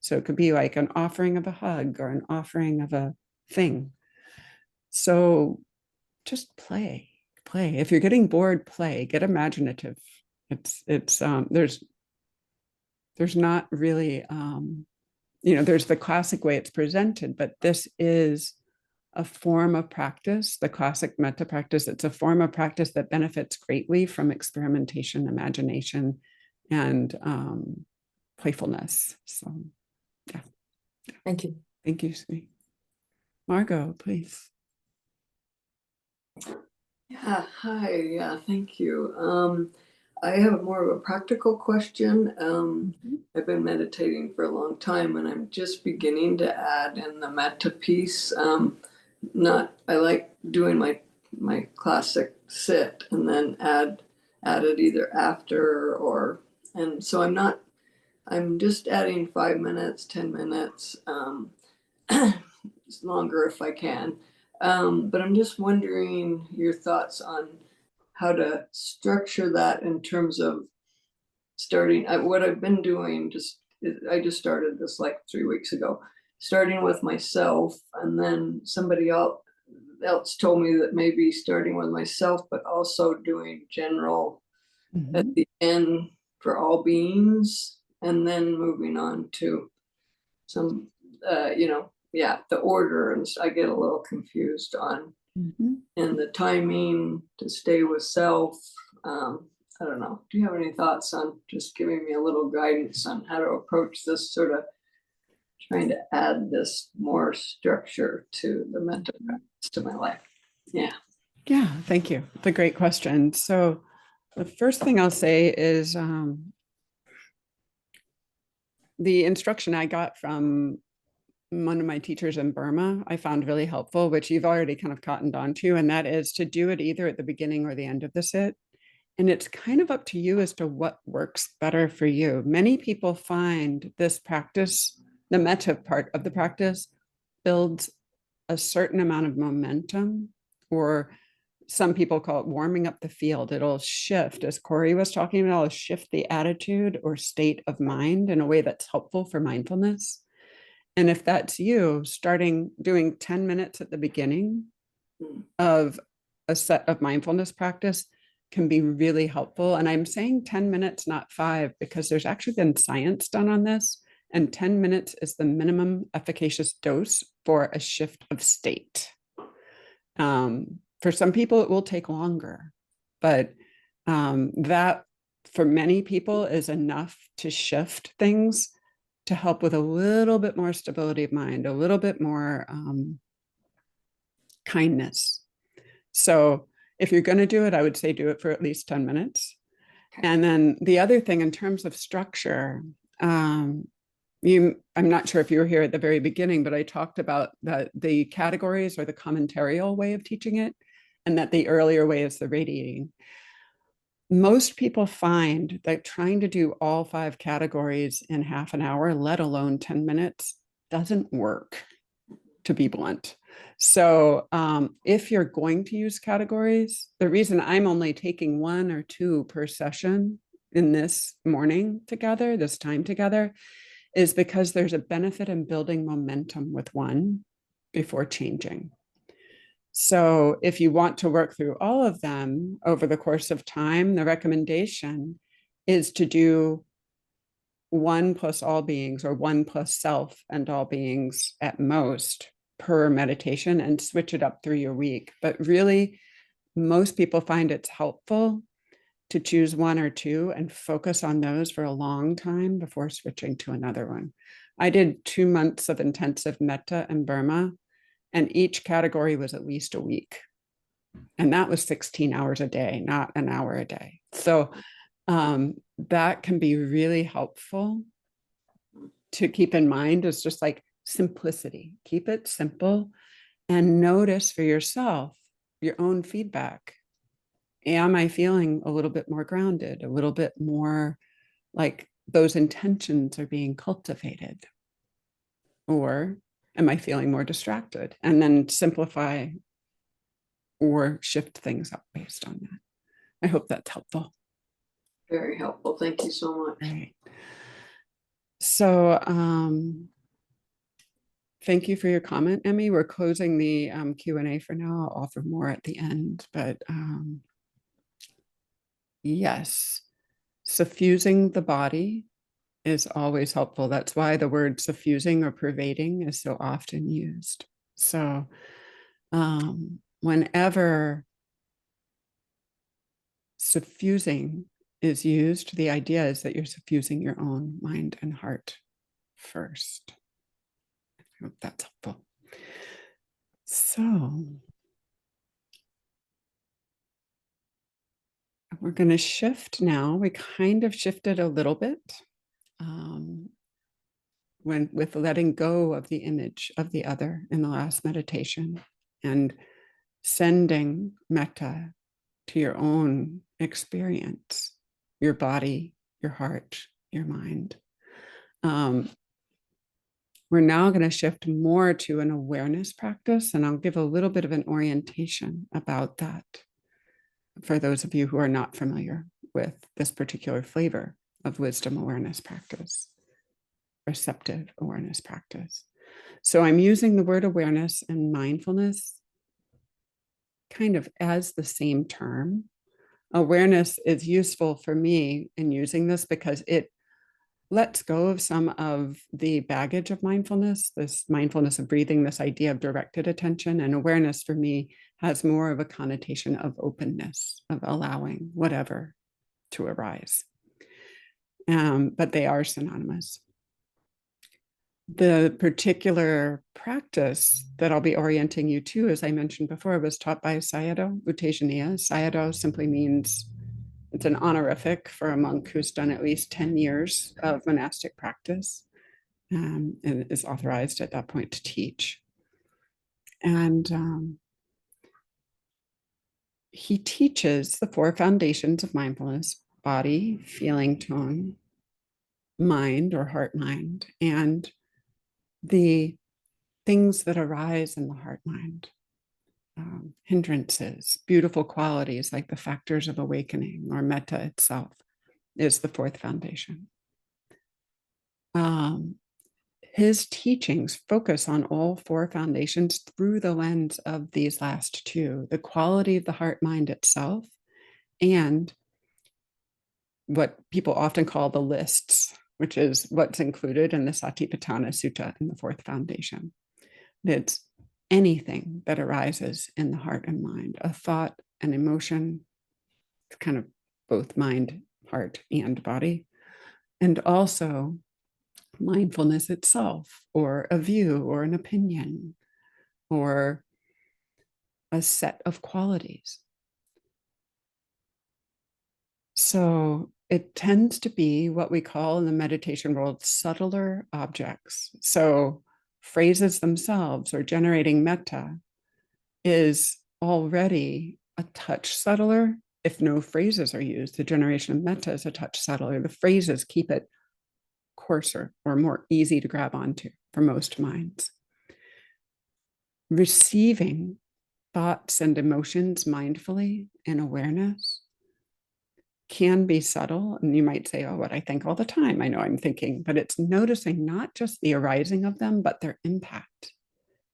So it could be like an offering of a hug or an offering of a thing. So just play. If you're getting bored, play, get imaginative. It's there's not really there's the classic way it's presented, but this is a form of practice, the classic Mettā practice. It's a form of practice that benefits greatly from experimentation, imagination, and playfulness. So, yeah. Thank you. Thank you, Sweet. Margot, please. Yeah, hi. Yeah, thank you. I have more of a practical question. I've been meditating for a long time, and I'm just beginning to add in the metta piece. I like doing my classic sit and then add it either after or, and so I'm just adding 5 minutes, 10 minutes, longer if I can. But I'm just wondering your thoughts on how to structure that in terms of starting. What I've been doing, I just started this like 3 weeks ago, starting with myself, and then somebody else told me that maybe starting with myself, but also doing general at the end for all beings, and then moving on to some, the order, and I get a little confused on and the timing to stay with self. I don't know. Do you have any thoughts on just giving me a little guidance on how to approach this, sort of trying to add this more structure to the mental practice to my life? Yeah. Yeah, thank you. It's a great question. So the first thing I'll say is the instruction I got from one of my teachers in Burma, I found really helpful, which you've already kind of cottoned on to, and that is to do it either at the beginning or the end of the sit. And it's kind of up to you as to what works better for you. Many people find this practice, the Mettā part of the practice, builds a certain amount of momentum, or some people call it warming up the field. It'll shift, as Corey was talking about, it'll shift the attitude or state of mind in a way that's helpful for mindfulness. And if that's you, doing 10 minutes at the beginning of a set of mindfulness practice can be really helpful. And I'm saying 10 minutes, not 5, because there's actually been science done on this. And 10 minutes is the minimum efficacious dose for a shift of state. For some people, it will take longer, but that for many people is enough to shift things, to help with a little bit more stability of mind, a little bit more kindness. So if you're going to do it, I would say do it for at least 10 minutes. Okay. And then the other thing in terms of structure, I'm not sure if you were here at the very beginning, but I talked about the categories or the commentarial way of teaching it, and that the earlier way is the radiating. Most people find that trying to do all 5 categories in half an hour, let alone 10 minutes, doesn't work, to be blunt. So if you're going to use categories, the reason I'm only taking 1 or 2 per session in this time together, is because there's a benefit in building momentum with one before changing. So if you want to work through all of them over the course of time, the recommendation is to do 1 plus all beings, or 1 plus self and all beings at most per meditation, and switch it up through your week. But really most people find it's helpful to choose one or two and focus on those for a long time before switching to another one. I did 2 months of intensive Mettā in Burma, and each category was at least a week. And that was 16 hours a day, not an hour a day. So that can be really helpful to keep in mind. Is just like simplicity. Keep it simple and notice for yourself your own feedback. Am I feeling a little bit more grounded, a little bit more like those intentions are being cultivated? Or am I feeling more distracted? And then simplify or shift things up based on that. I hope that's helpful. Very helpful. Thank you so much. Right. So thank you for your comment, Emmy. We're closing the Q&A for now. I'll offer more at the end, but yes, suffusing the body is always helpful. That's why the word suffusing or pervading is so often used. So whenever suffusing is used, the idea is that you're suffusing your own mind and heart first. I hope that's helpful. So we're going to shift now. We kind of shifted a little bit with letting go of the image of the other in the last meditation and sending metta to your own experience, your body, your heart, your mind. We're now going to shift more to an awareness practice, and I'll give a little bit of an orientation about that for those of you who are not familiar with this particular flavor of wisdom awareness practice, receptive awareness practice. So I'm using the word awareness and mindfulness kind of as the same term. Awareness is useful for me in using this because it lets go of some of the baggage of mindfulness, this mindfulness of breathing, this idea of directed attention. And awareness for me has more of a connotation of openness, of allowing whatever to arise. But they are synonymous. The particular practice that I'll be orienting you to, as I mentioned before, was taught by Sayadaw U Tejaniya. Sayadaw simply means, it's an honorific for a monk who's done at least 10 years of monastic practice and is authorized at that point to teach. And he teaches the 4 foundations of mindfulness: body, feeling, tone, mind or heart mind, and the things that arise in the heart mind. Hindrances, beautiful qualities like the factors of awakening or metta itself is the 4th foundation. His teachings focus on all 4 foundations through the lens of these last 2, the quality of the heart mind itself, and what people often call the lists, which is what's included in the Sati Sutta in the 4th foundation. It's anything that arises in the heart and mind, a thought, an emotion, kind of both mind, heart, and body, and also mindfulness itself, or a view, or an opinion, or a set of qualities. So it tends to be what we call in the meditation world subtler objects. So phrases themselves or generating metta is already a touch subtler. If no phrases are used, the generation of metta is a touch subtler. The phrases keep it coarser or more easy to grab onto for most minds. Receiving thoughts and emotions mindfully in awareness can be subtle. And you might say, oh, what I think all the time, I know I'm thinking, but it's noticing not just the arising of them, but their impact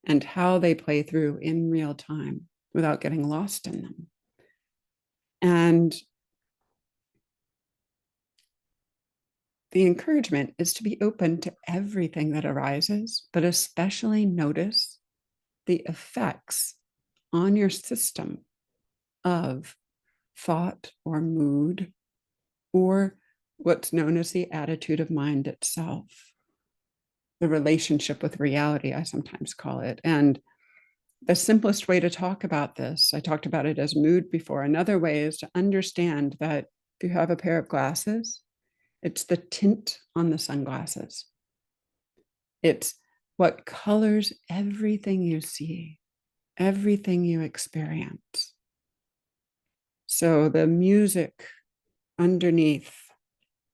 and how they play through in real time without getting lost in them. And the encouragement is to be open to everything that arises, but especially notice the effects on your system of thought or mood, or what's known as the attitude of mind itself, the relationship with reality, I sometimes call it. And the simplest way to talk about this, I talked about it as mood before. Another way is to understand that if you have a pair of glasses, it's the tint on the sunglasses. It's what colors everything you see, everything you experience. So the music underneath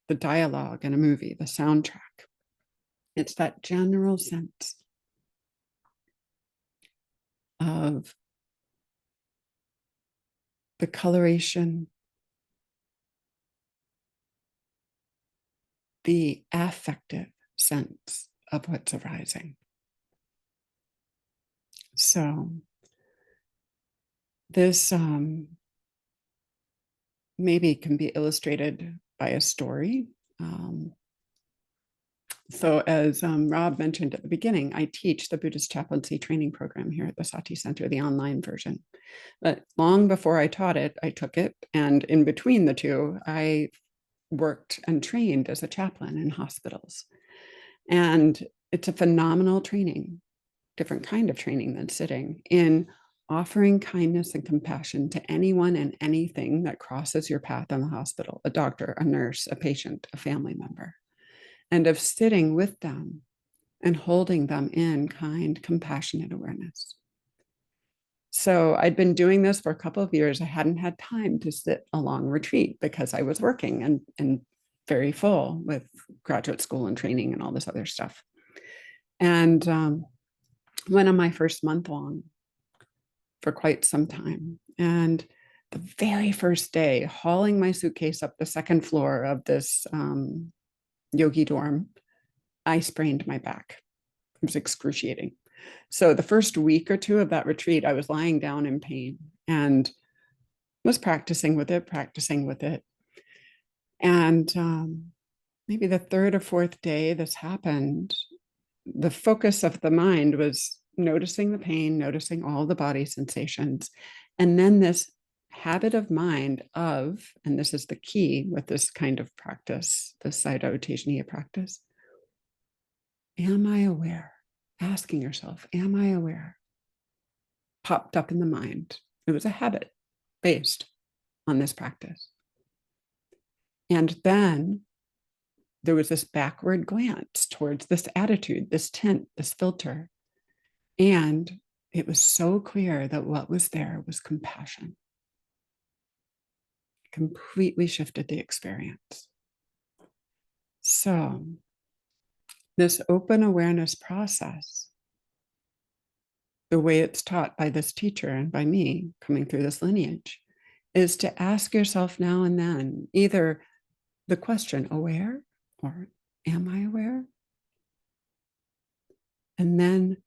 the dialogue in a movie, the soundtrack, it's that general sense of the coloration, the affective sense of what's arising. So this maybe can be illustrated by a story. So as Rob mentioned at the beginning, I teach the Buddhist chaplaincy training program here at the Sati Center, the online version. But long before I taught it, I took it. And in between the two, I worked and trained as a chaplain in hospitals. And it's a phenomenal training, different kind of training than sitting, in offering kindness and compassion to anyone and anything that crosses your path in the hospital, a doctor, a nurse, a patient, a family member, and of sitting with them and holding them in kind, compassionate awareness. So I'd been doing this for a couple of years. I hadn't had time to sit a long retreat because I was working and very full with graduate school and training and all this other stuff. And went on my first month long for quite some time. And the very first day, hauling my suitcase up the second floor of this yogi dorm, I sprained my back. It was excruciating. So the first week or two of that retreat, I was lying down in pain and was practicing with it. And maybe the third or fourth day this happened, the focus of the mind was noticing the pain, noticing all the body sensations. And then this habit of mind of, and this is the key with this kind of practice, the Sayadaw U Tejaniya practice, am I aware? Asking yourself, am I aware? Popped up in the mind. It was a habit based on this practice. And then there was this backward glance towards this attitude, this tint, this filter. And it was so clear that what was there was compassion. It completely shifted the experience. So this open awareness process, the way it's taught by this teacher and by me coming through this lineage, is to ask yourself now and then either the question, aware, or am I aware? And then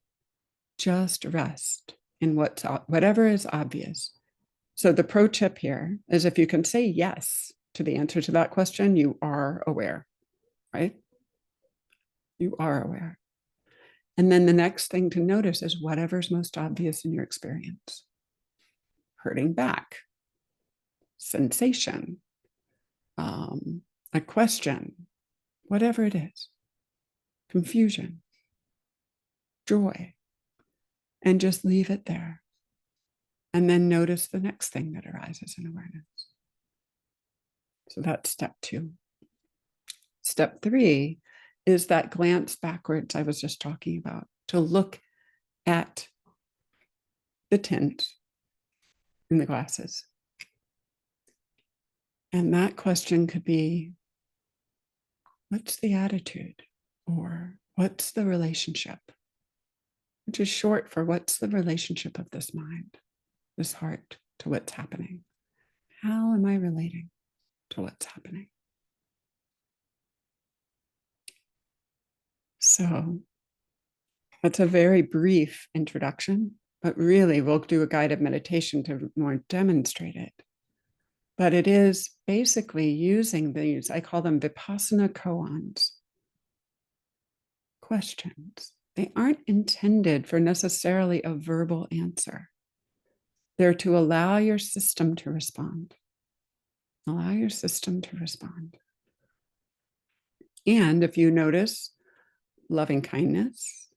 just rest in whatever is obvious. So the pro tip here is if you can say yes to the answer to that question, you are aware, right? You are aware. And then the next thing to notice is whatever's most obvious in your experience. Hurting back, sensation, a question, whatever it is, confusion, joy, and just leave it there. And then notice the next thing that arises in awareness. So that's step 2. Step 3 is that glance backwards I was just talking about, to look at the tint in the glasses. And that question could be, what's the attitude? Or what's the relationship? Which is short for what's the relationship of this mind, this heart, to what's happening? How am I relating to what's happening? So that's a very brief introduction, but really we'll do a guided meditation to more demonstrate it. But it is basically using these, I call them vipassana koans, questions. They aren't intended for necessarily a verbal answer. They're to allow your system to respond. Allow your system to respond. And if you notice loving kindness,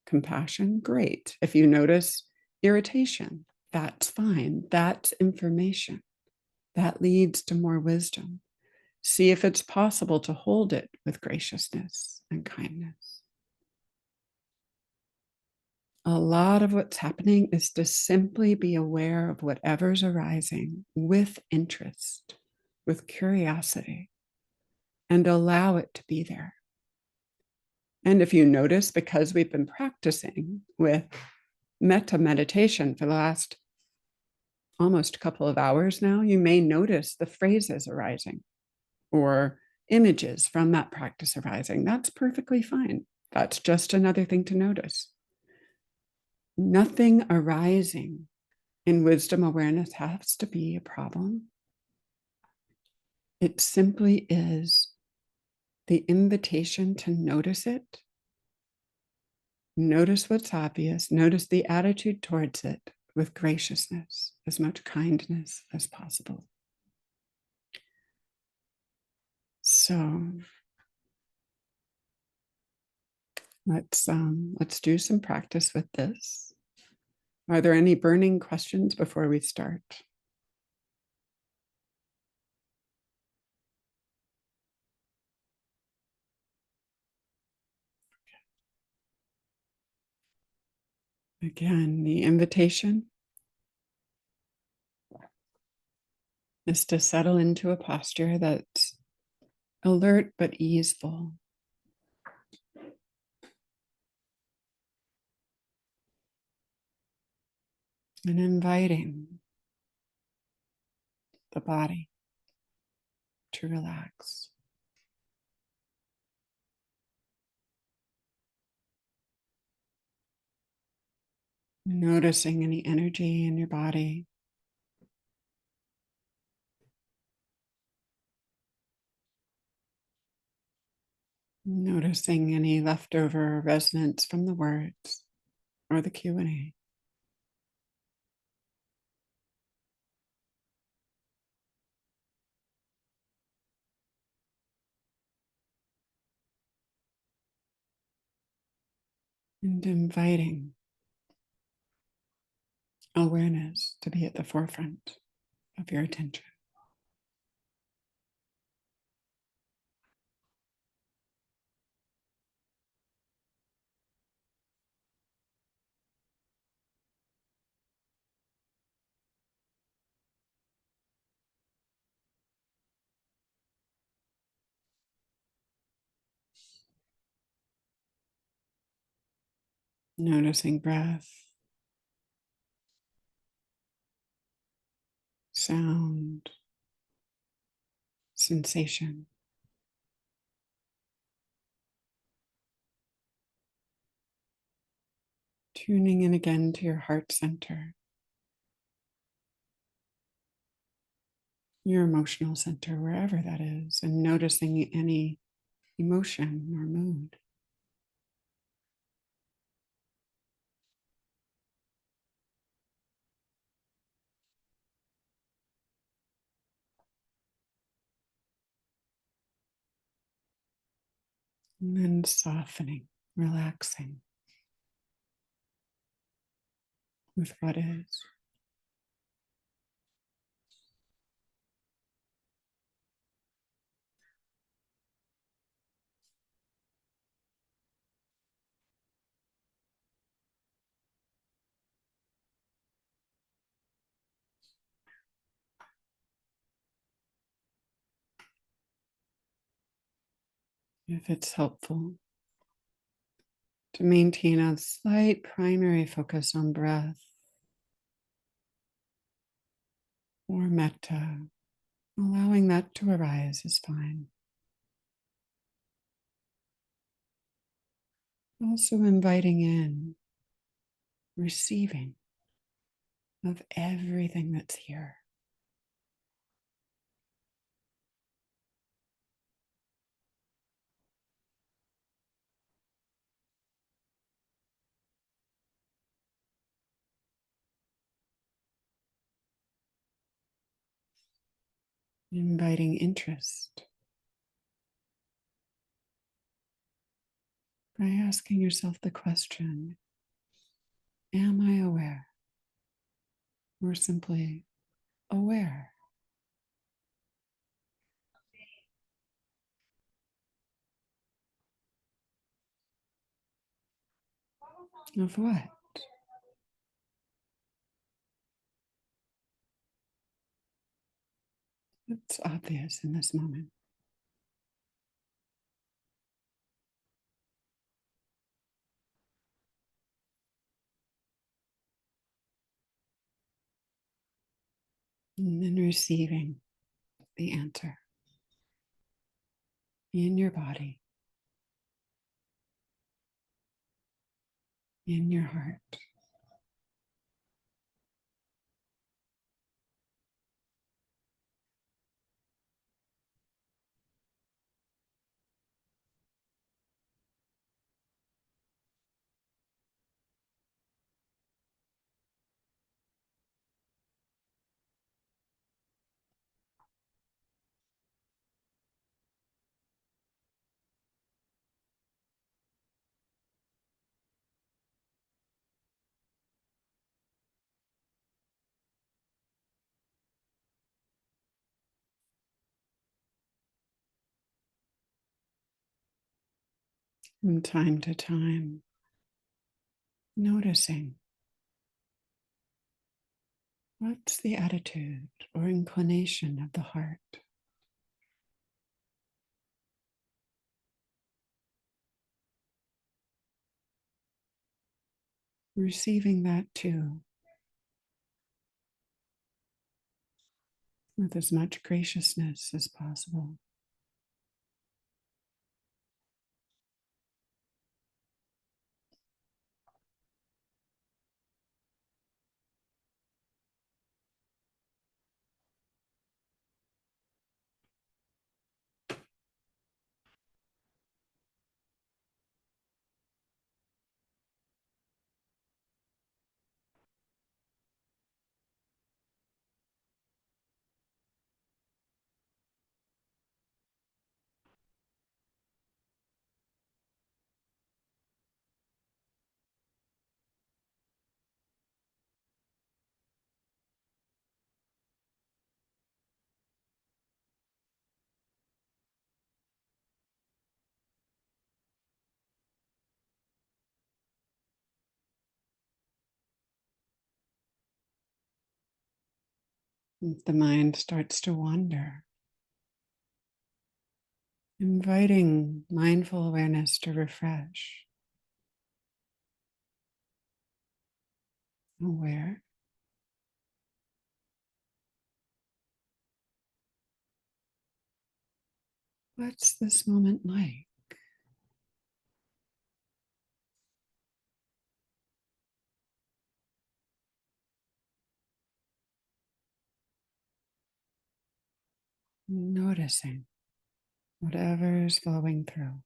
compassion, great. If you notice irritation, that's fine. That's information. That leads to more wisdom. See if it's possible to hold it with graciousness and kindness. A lot of what's happening is to simply be aware of whatever's arising with interest, with curiosity, and allow it to be there. And if you notice, because we've been practicing with Mettā meditation for the last almost a couple of hours now, you may notice the phrases arising or images from that practice arising. That's perfectly fine. That's just another thing to notice. Nothing arising in wisdom awareness has to be a problem. It simply is the invitation to notice it. Notice what's obvious. Notice the attitude towards it with graciousness, as much kindness as possible. So let's do some practice with this. Are there any burning questions before we start? Again, the invitation is to settle into a posture that's alert but easeful. And inviting the body to relax. Noticing any energy in your body. Noticing any leftover resonance from the words or the Q&A. And inviting awareness to be at the forefront of your attention. Noticing breath, sound, sensation. Tuning in again to your heart center, your emotional center, wherever that is, and noticing any emotion or mood. And then softening, relaxing with what is. If it's helpful to maintain a slight primary focus on breath or metta, allowing that to arise is fine. Also inviting in, receiving of everything that's here. Inviting interest by asking yourself the question, am I aware? Or simply aware. Of what? It's obvious in this moment. And then receiving the answer in your body, in your heart. From time to time, noticing what's the attitude or inclination of the heart. Receiving that too, with as much graciousness as possible. If the mind starts to wander, inviting mindful awareness to refresh. Aware. What's this moment like? Noticing whatever is flowing through.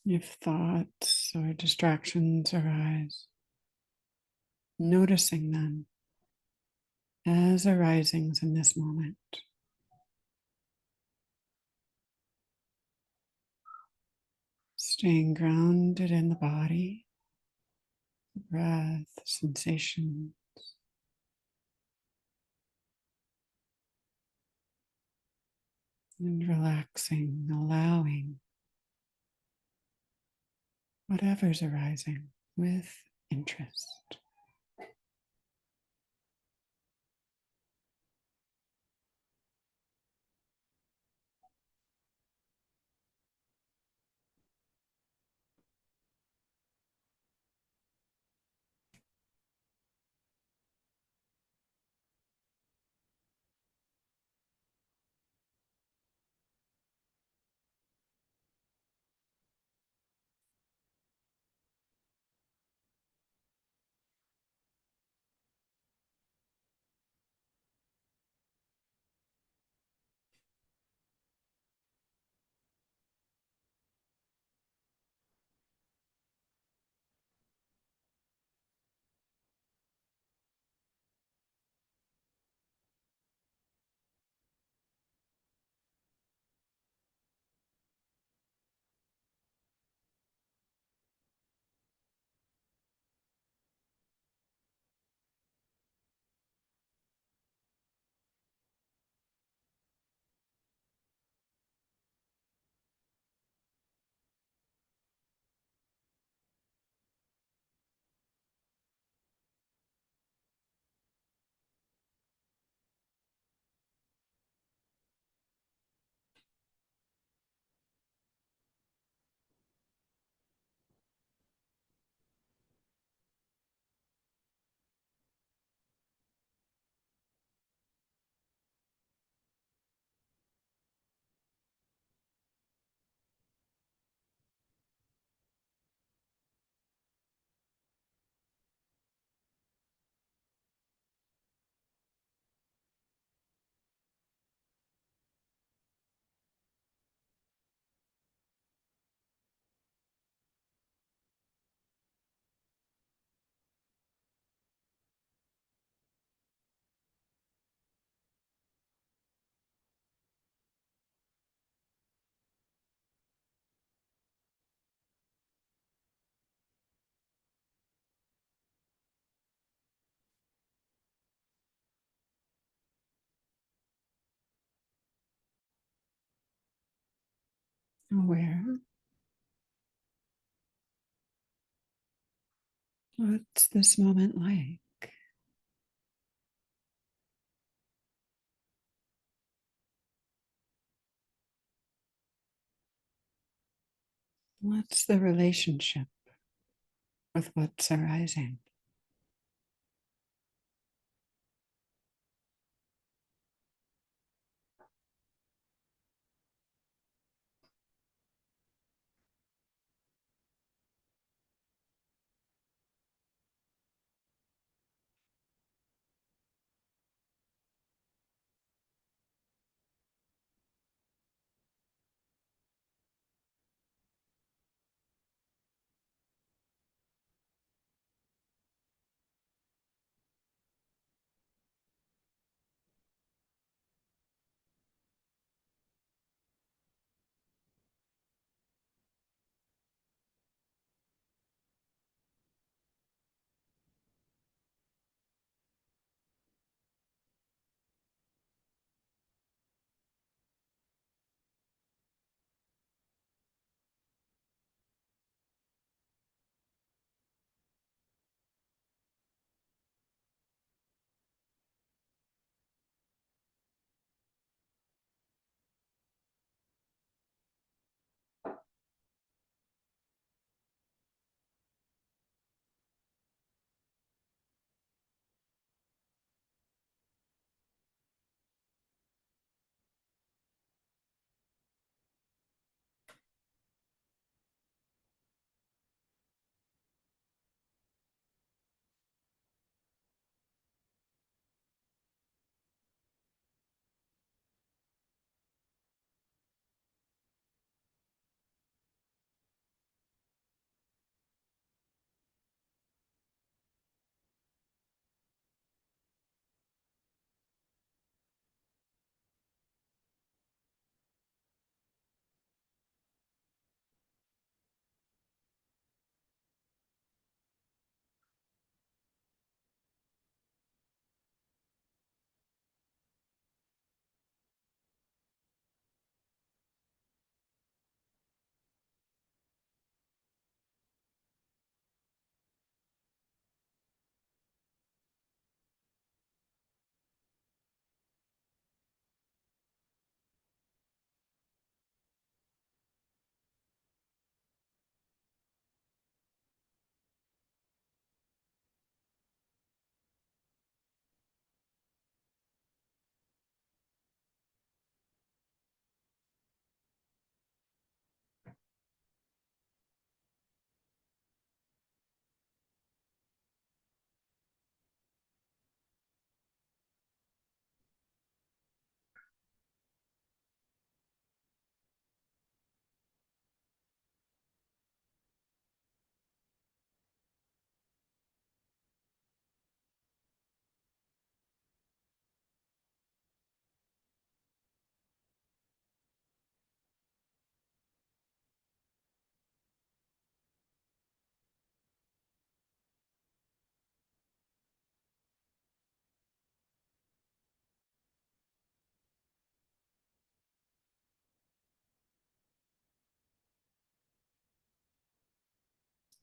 If thoughts or distractions arise, noticing them as arisings in this moment. Staying grounded in the body, breath, sensation, and relaxing, allowing whatever's arising with interest. Aware. What's this moment like? What's the relationship with what's arising?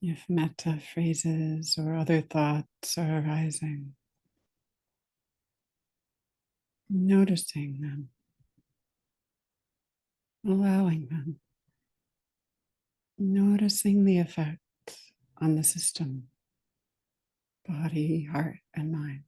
If metta phrases or other thoughts are arising, noticing them, allowing them, noticing the effect on the system, body, heart, and mind.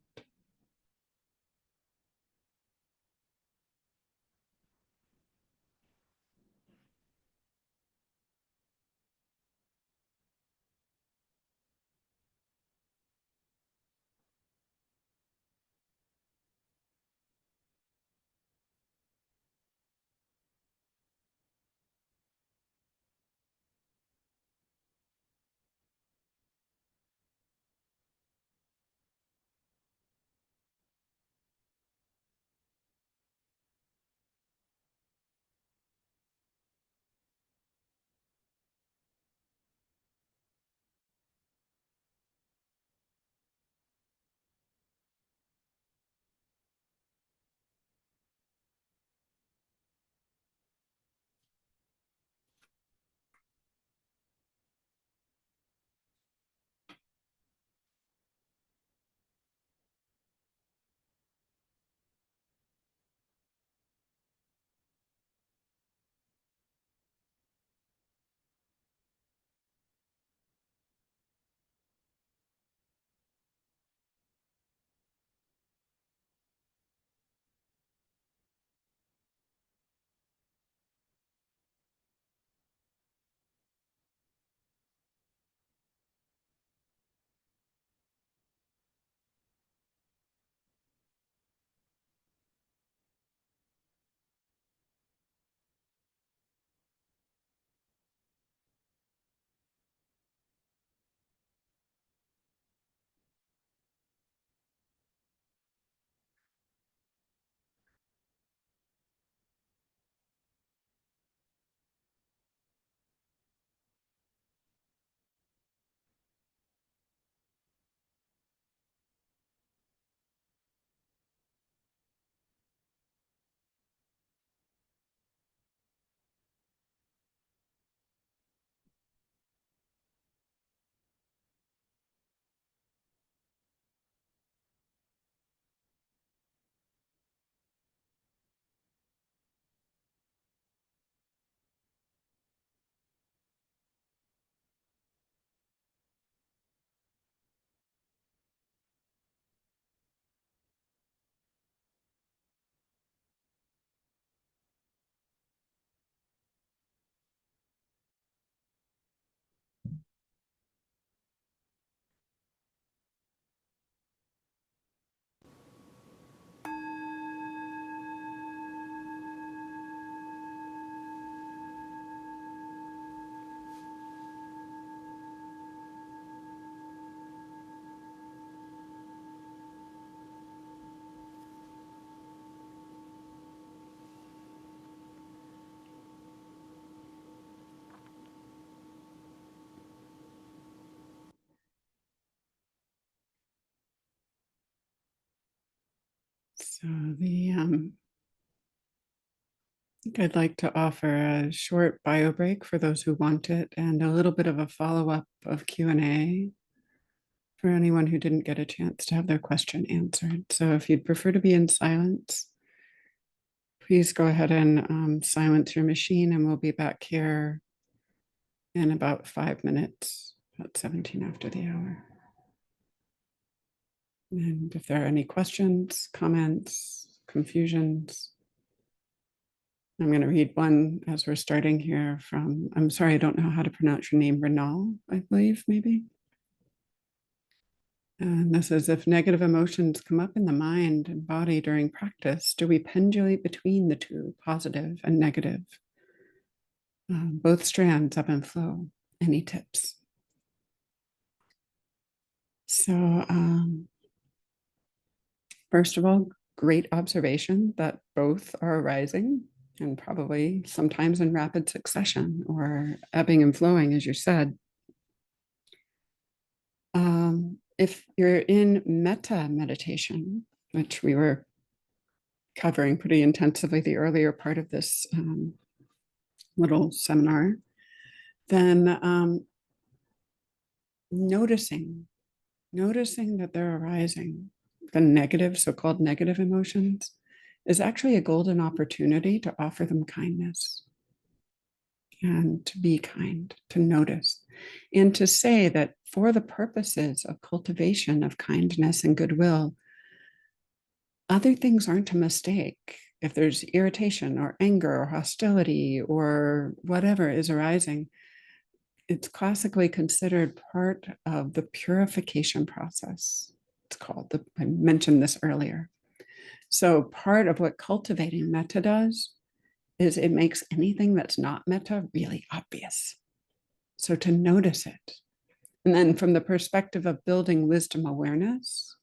So I think I'd like to offer a short bio break for those who want it, and a little bit of a follow-up of Q&A for anyone who didn't get a chance to have their question answered. So if you'd prefer to be in silence, please go ahead and silence your machine, and we'll be back here in about 5 minutes, about 17 after the hour. And if there are any questions, comments, confusions, I'm going to read one as we're starting here from, I'm sorry, I don't know how to pronounce your name, Renal, I believe, maybe. And this is, if negative emotions come up in the mind and body during practice, do we pendulate between the two, positive and negative? Both strands ebb and flow. Any tips? So, first of all, great observation that both are arising, and probably sometimes in rapid succession or ebbing and flowing, as you said. If you're in metta meditation, which we were covering pretty intensively the earlier part of this little seminar, then noticing that they're arising. The negative, so-called negative emotions, is actually a golden opportunity to offer them kindness and to be kind, to notice, and to say that for the purposes of cultivation of kindness and goodwill, other things aren't a mistake. If there's irritation or anger or hostility or whatever is arising, it's classically considered part of the purification process. It's called, I mentioned this earlier. So part of what cultivating Mettā does is it makes anything that's not Mettā really obvious. So to notice it. And then from the perspective of building wisdom awareness,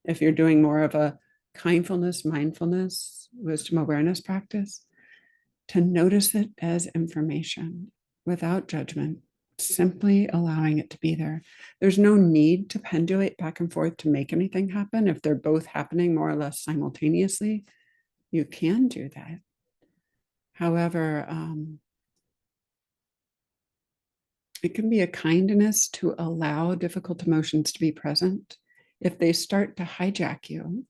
if you're doing more of a kindfulness, mindfulness, wisdom awareness practice, to notice it as information without judgment, simply allowing it to be there. There's no need to pendulate back and forth to make anything happen. If they're both happening more or less simultaneously, you can do that. However, it can be a kindness to allow difficult emotions to be present. If they start to hijack you,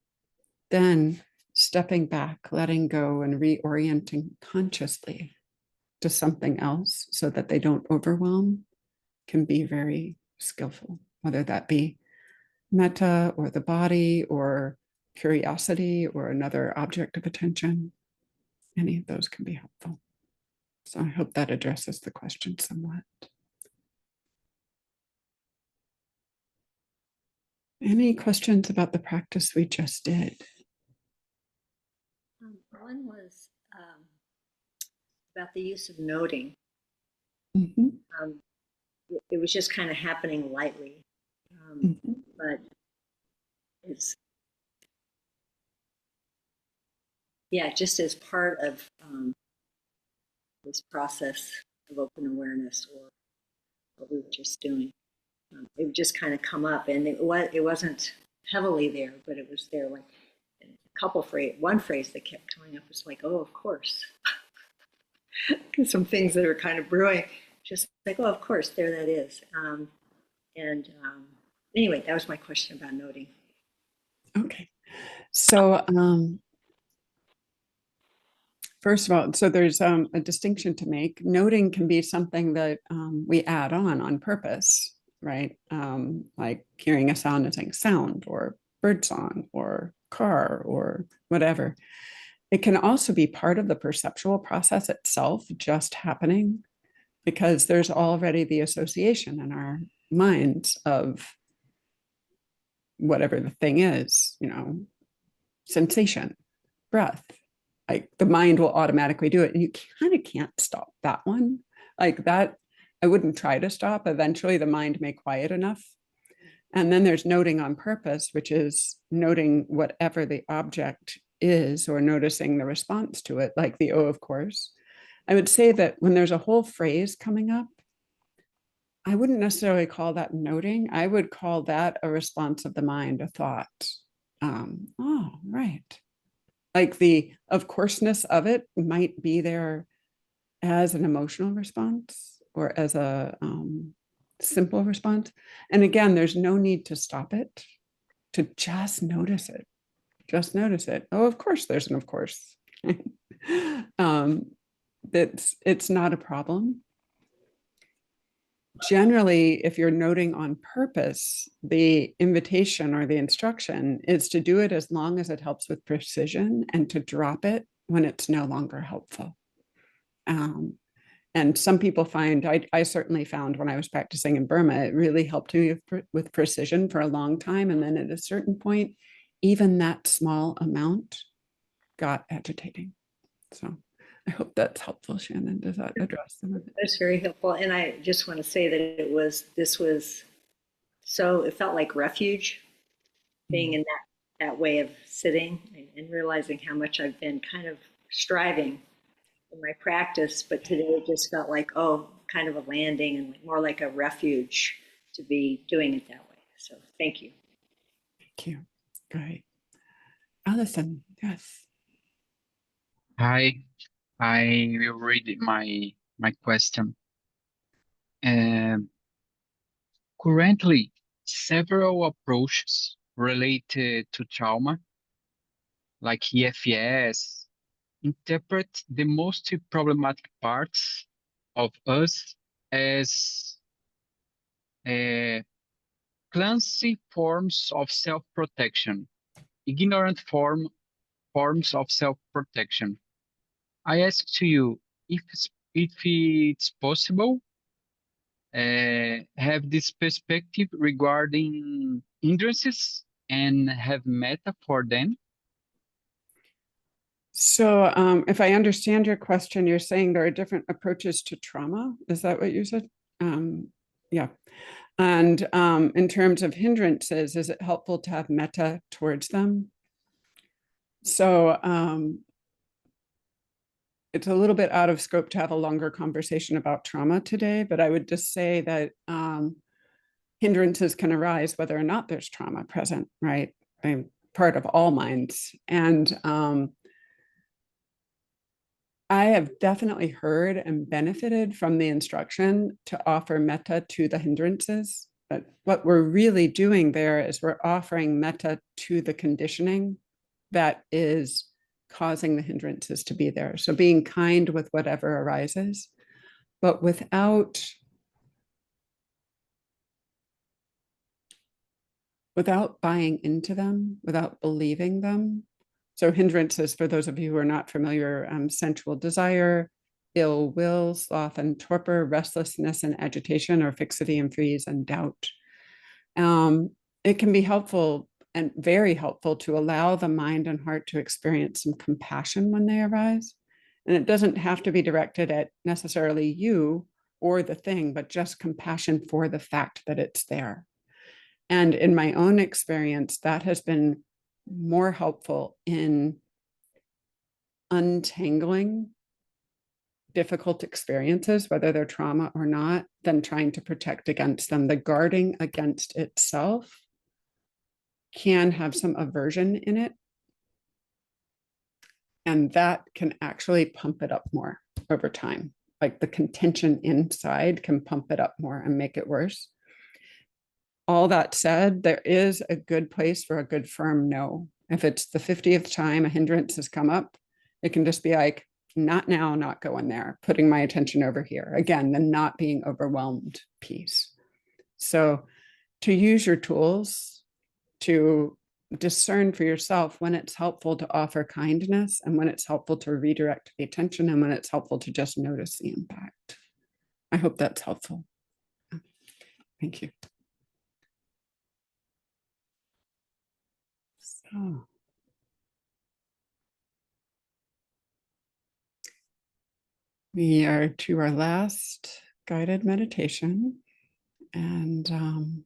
then stepping back, letting go, and reorienting consciously to something else so that they don't overwhelm can be very skillful, whether that be Mettā or the body or curiosity or another object of attention. Any of those can be helpful. So I hope that addresses the question somewhat. Any questions about the practice we just did? One was about the use of noting. Mm-hmm. It was just kind of happening lightly, but it's, yeah, just as part of this process of open awareness or what we were just doing. It would just kind of come up, and it wasn't heavily there, but it was there. Like one phrase that kept coming up was like, "Oh, of course." Some things that are kind of brewing, just like, "Oh, of course, there that is." Anyway, that was my question about noting. Okay, so first of all, so there's a distinction to make. Noting can be something that we add on purpose, right? Like hearing a sound and saying sound or bird song or car or whatever. It can also be part of the perceptual process itself just happening because there's already the association in our minds of whatever the thing is, sensation, breath. Like the mind will automatically do it. And you kind of can't stop that one. Like that, I wouldn't try to stop. Eventually the mind may quiet enough. And then there's noting on purpose, which is noting whatever the object is or noticing the response to it, like the "oh, of course." I would say that when there's a whole phrase coming up, I wouldn't necessarily call that noting. I would call that a response of the mind, a thought. Oh, right. Like the of courseness of it might be there as an emotional response or as a simple response. And again, there's no need to stop it, to just notice it. Just notice it. Oh, of course, there's an of course. It's not a problem. Generally, if you're noting on purpose, the invitation or the instruction is to do it as long as it helps with precision and to drop it when it's no longer helpful. And some people find, I certainly found when I was practicing in Burma, it really helped me with precision for a long time. And then at a certain point, even that small amount got agitating. So I hope that's helpful, Shannon. Does that address some of it? That's very helpful. And I just want to say that it felt like refuge, being in that way of sitting and realizing how much I've been kind of striving in my practice, but today it just felt like, kind of a landing and more like a refuge to be doing it that way. So thank you. Thank you. Great. Allison, yes. Hi, I will read my question. Currently, several approaches related to trauma, like EFS, interpret the most problematic parts of us as clumsy forms of self-protection, ignorant forms of self-protection. I ask to you if it's possible have this perspective regarding hindrances and have metta for them. So if I understand your question, you're saying there are different approaches to trauma. Is that what you said? Yeah. And in terms of hindrances, is it helpful to have metta towards them? So it's a little bit out of scope to have a longer conversation about trauma today, but I would just say that hindrances can arise whether or not there's trauma present, right? I'm part of all minds. And I have definitely heard and benefited from the instruction to offer metta to the hindrances. But what we're really doing there is we're offering metta to the conditioning that is causing the hindrances to be there. So being kind with whatever arises, but without buying into them, without believing them. So hindrances, for those of you who are not familiar, sensual desire, ill will, sloth and torpor, restlessness and agitation, or fixity and freeze and doubt. It can be helpful and very helpful to allow the mind and heart to experience some compassion when they arise. And it doesn't have to be directed at necessarily you or the thing, but just compassion for the fact that it's there. And in my own experience, that has been more helpful in untangling difficult experiences, whether they're trauma or not, than trying to protect against them. The guarding against itself can have some aversion in it. And that can actually pump it up more over time. Like the contention inside can pump it up more and make it worse. All that said, there is a good place for a good firm no. If it's the 50th time a hindrance has come up, it can just be like, not now, not going there, putting my attention over here. Again, the not being overwhelmed piece. So to use your tools to discern for yourself when it's helpful to offer kindness and when it's helpful to redirect the attention and when it's helpful to just notice the impact. I hope that's helpful. Thank you. So, we are to our last guided meditation. And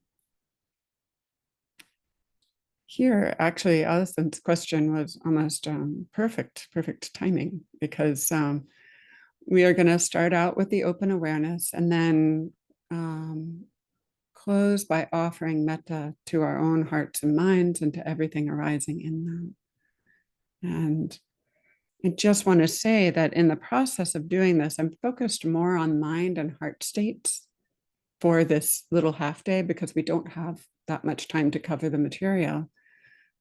here, actually, Alison's question was almost perfect timing, because we are going to start out with the open awareness and then close by offering metta to our own hearts and minds and to everything arising in them. And I just want to say that in the process of doing this, I'm focused more on mind and heart states for this little half day because we don't have that much time to cover the material.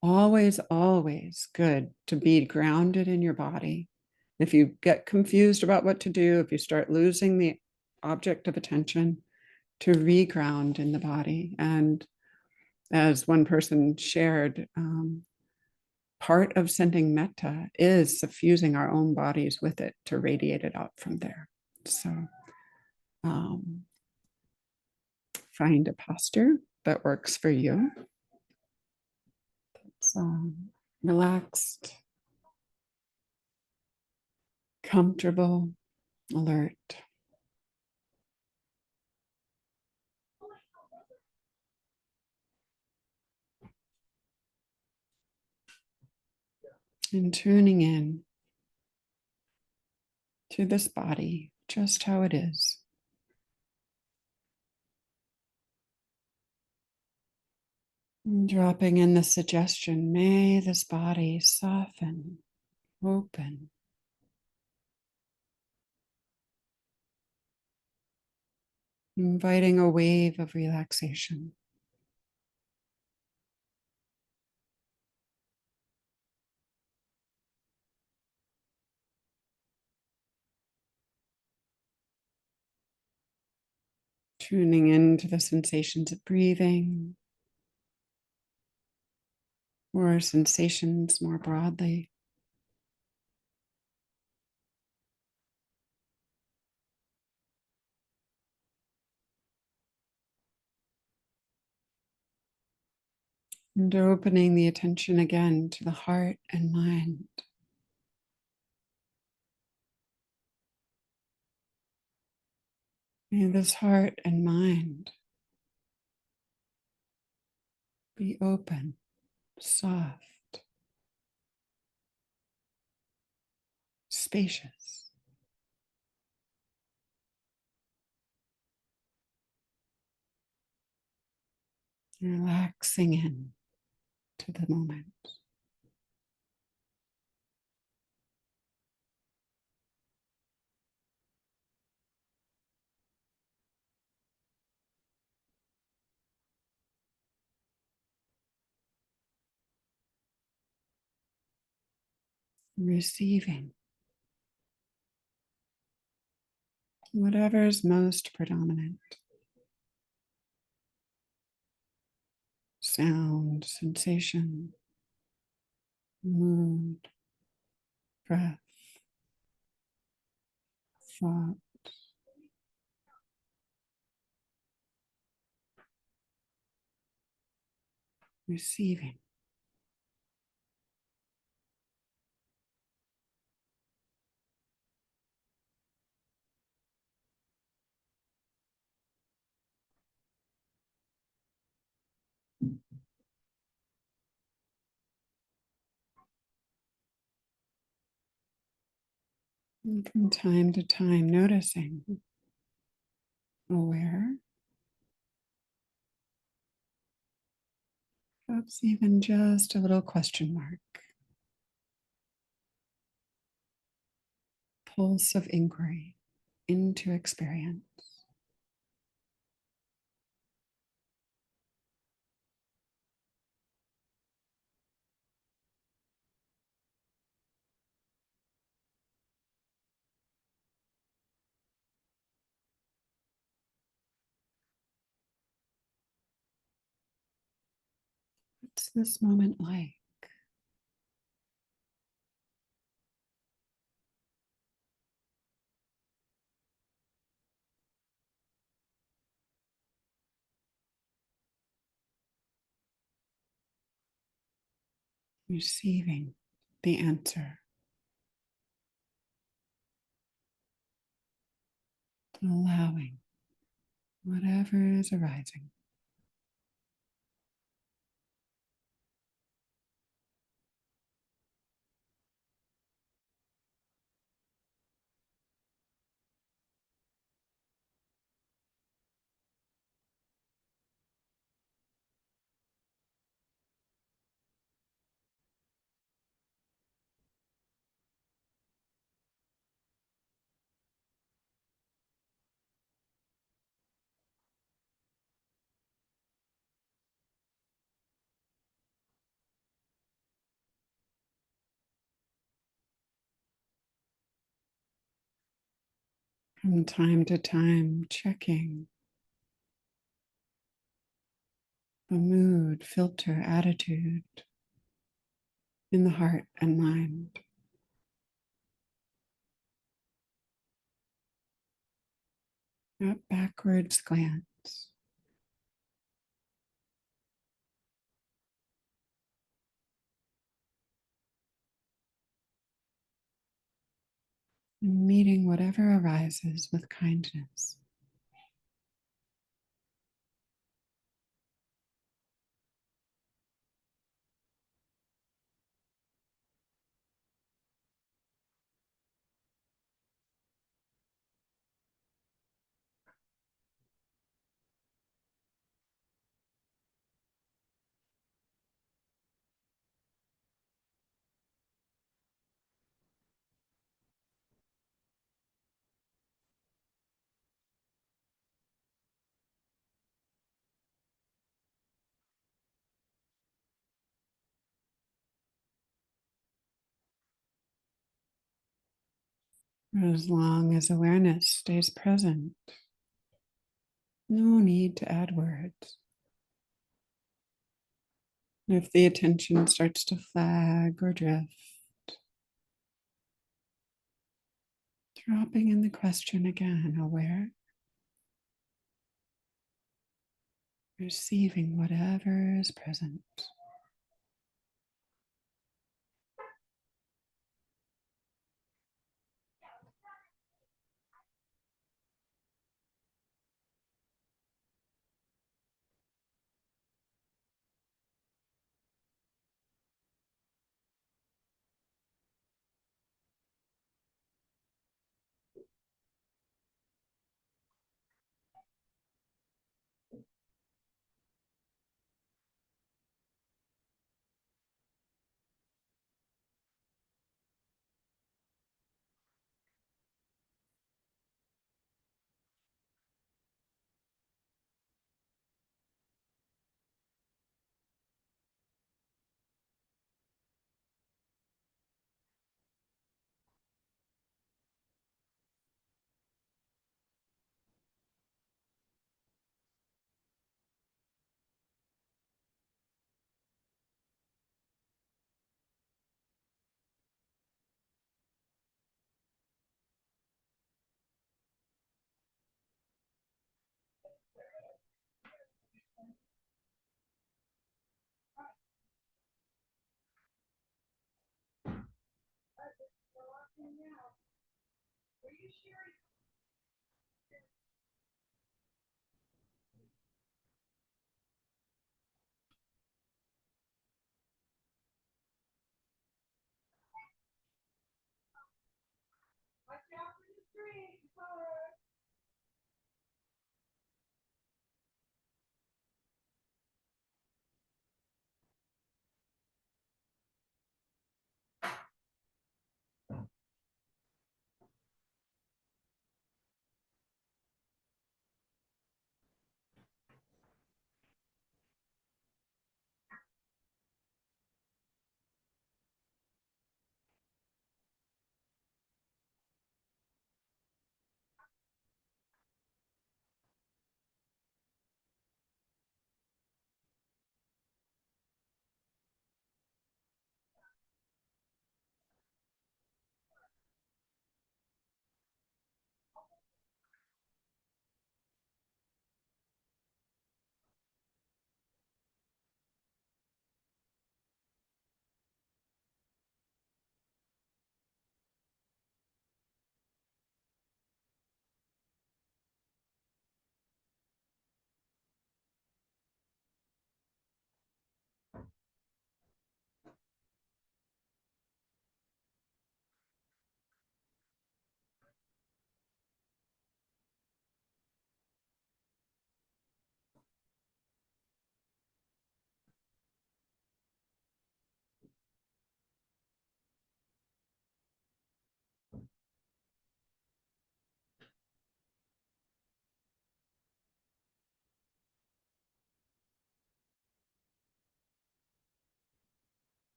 Always, always good to be grounded in your body. If you get confused about what to do, if you start losing the object of attention, to reground in the body. And as one person shared, part of sending metta is suffusing our own bodies with it to radiate it out from there. So find a posture that works for you. So relaxed, comfortable, alert. And tuning in to this body, just how it is. And dropping in the suggestion, may this body soften, open. inviting a wave of relaxation. Tuning into the sensations of breathing or sensations more broadly. And opening the attention again to the heart and mind. May this heart and mind be open, soft, spacious. Relaxing in to the moment. Receiving whatever is most predominant. Sound, sensation, mood, breath, thought. Receiving. And from time to time, noticing, aware, perhaps even just a little question mark, pulse of inquiry into experience. What's this moment like? Receiving the answer, allowing whatever is arising. From time to time, checking the mood, filter, attitude in the heart and mind. That backwards glance. And meeting whatever arises with kindness. For as long as awareness stays present, no need to add words. If the attention starts to flag or drift, dropping in the question again, aware, receiving whatever is present.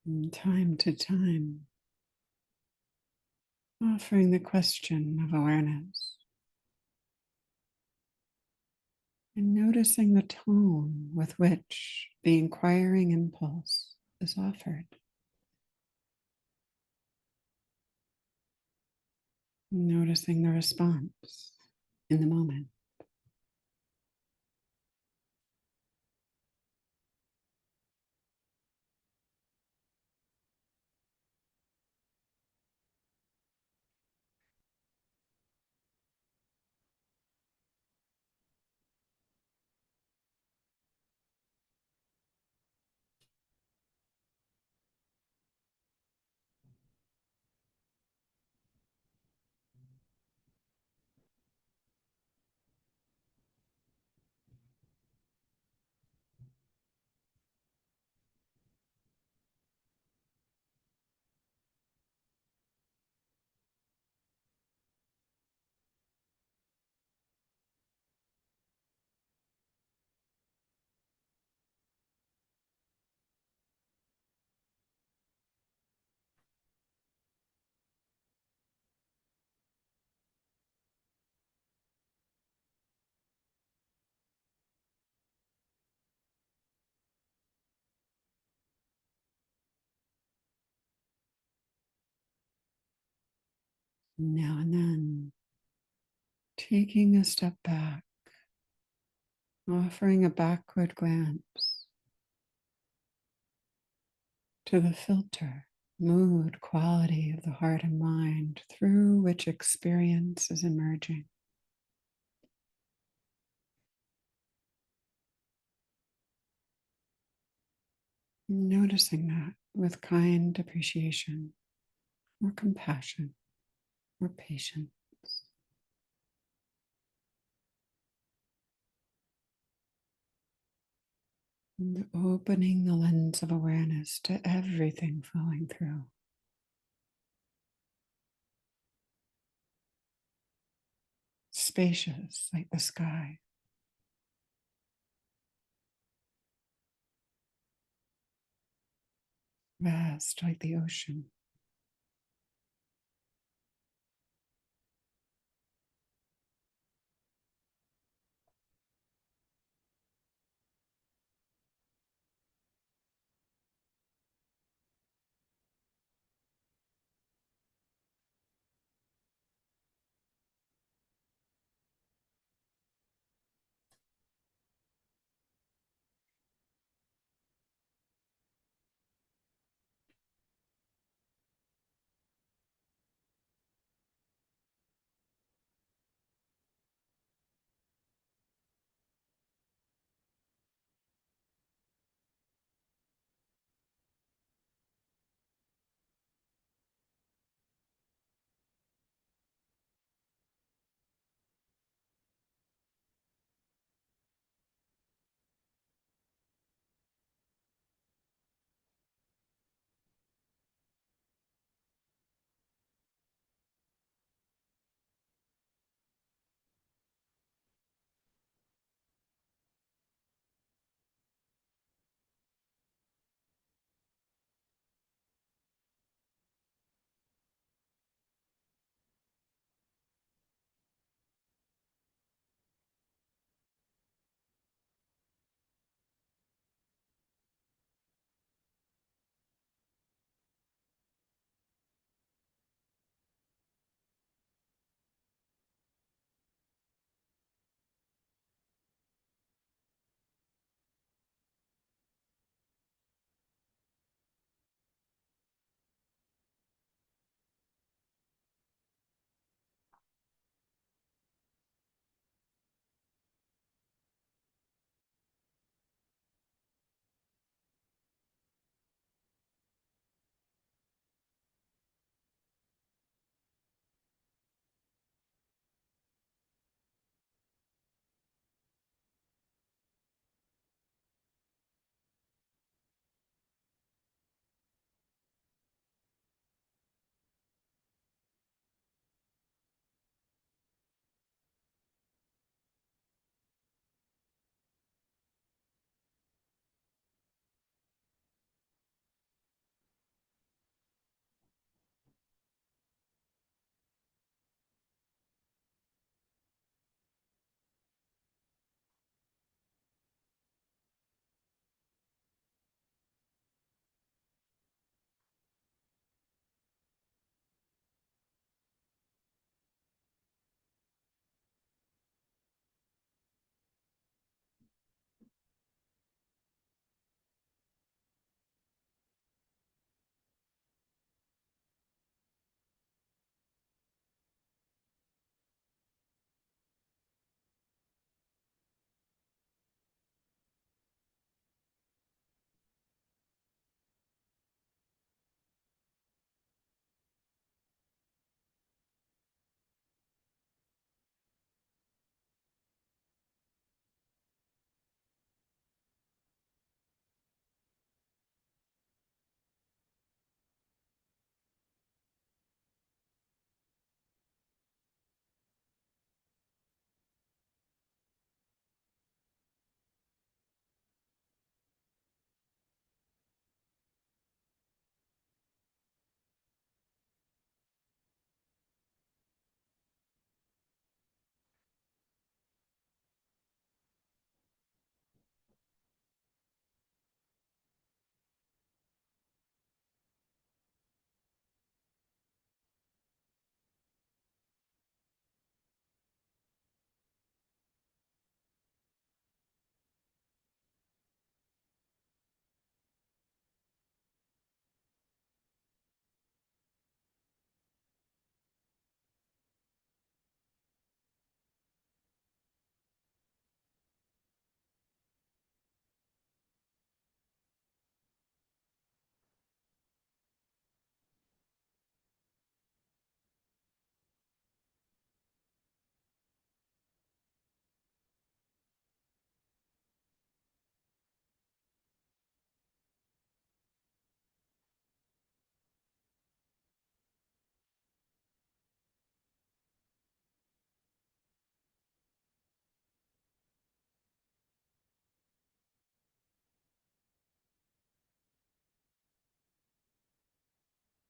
From time to time, offering the question of awareness and noticing the tone with which the inquiring impulse is offered. Noticing the response in the moment. Now and then, taking a step back, offering a backward glance to the filter, mood, quality of the heart and mind through which experience is emerging. Noticing that with kind appreciation or compassion or patience. And opening the lens of awareness to everything flowing through. Spacious like the sky. Vast like the ocean.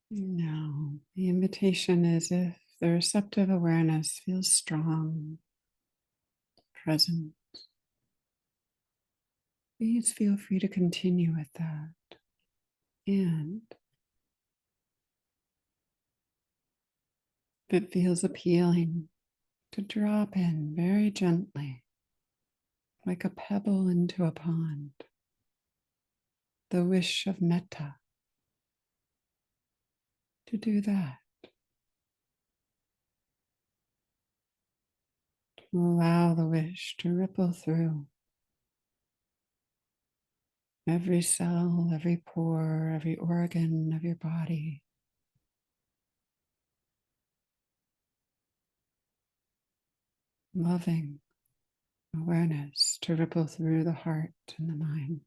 Now, the invitation is if the receptive awareness feels strong, present, please feel free to continue with that. And if it feels appealing, to drop in very gently, like a pebble into a pond, the wish of Mettā, to do that. To allow the wish to ripple through every cell, every pore, every organ of your body. Loving awareness to ripple through the heart and the mind.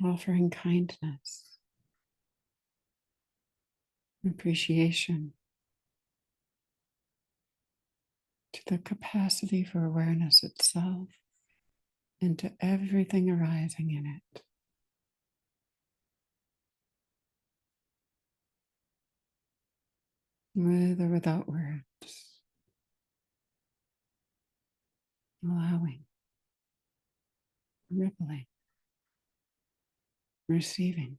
Offering kindness, appreciation to the capacity for awareness itself and to everything arising in it. With or without words, allowing, rippling, receiving.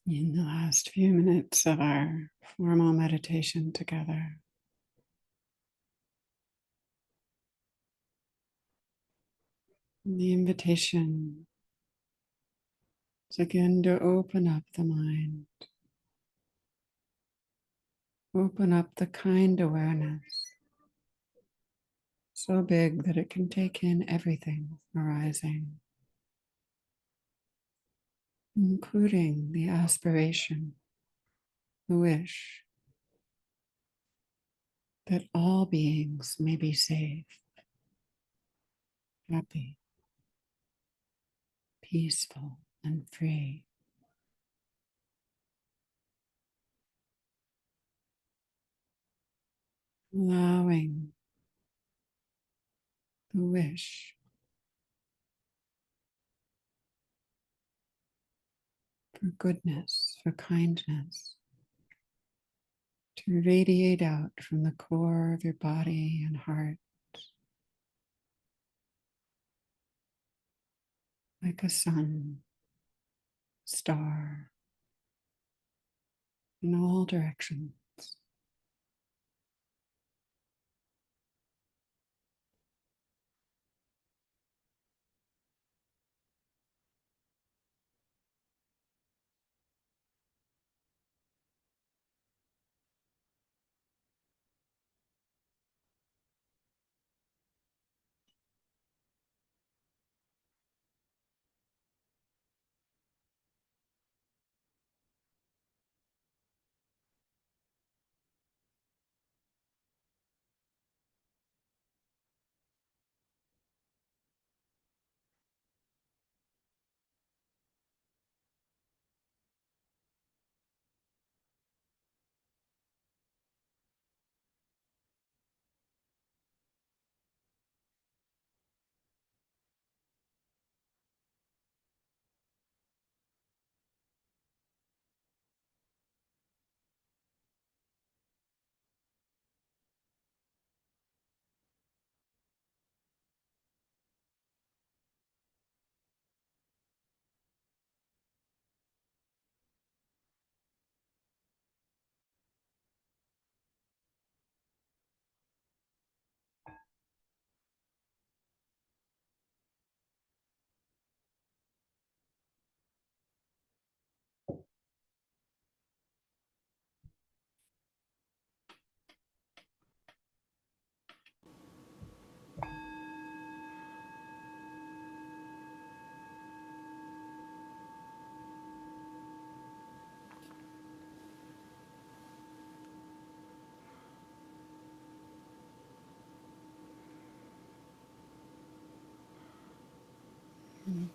In the last few minutes of our formal meditation together, the invitation is again to open up the mind, open up the kind awareness, so big that it can take in everything arising, including the aspiration, the wish that all beings may be safe, happy, peaceful, and free. Allowing the wish for goodness, for kindness, to radiate out from the core of your body and heart like a sun, star, in all directions.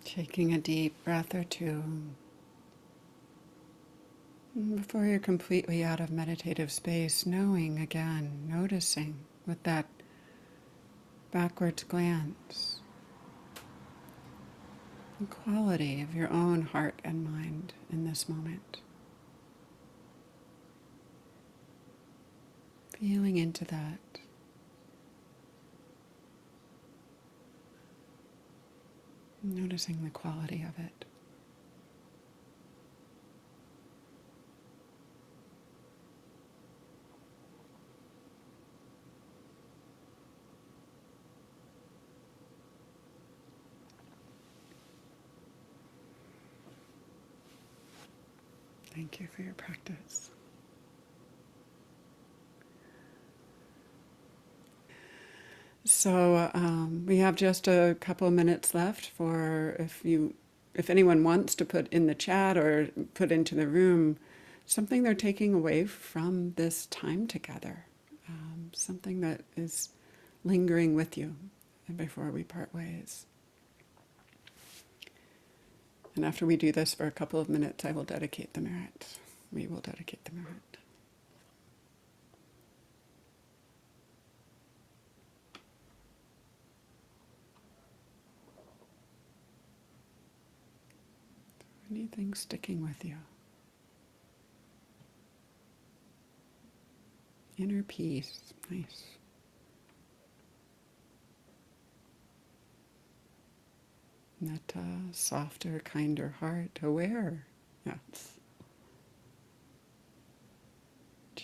Taking a deep breath or two. And before you're completely out of meditative space, knowing again, noticing with that backwards glance the quality of your own heart and mind in this moment. Feeling into that. Noticing the quality of it. Thank you for your practice. So we have just a couple of minutes left for if anyone wants to put in the chat or put into the room something they're taking away from this time together, something that is lingering with you before we part ways. And after we do this for a couple of minutes, I will dedicate the merit. We will dedicate the merit. Anything sticking with you? Inner peace, nice. That softer, kinder heart, aware. Yes.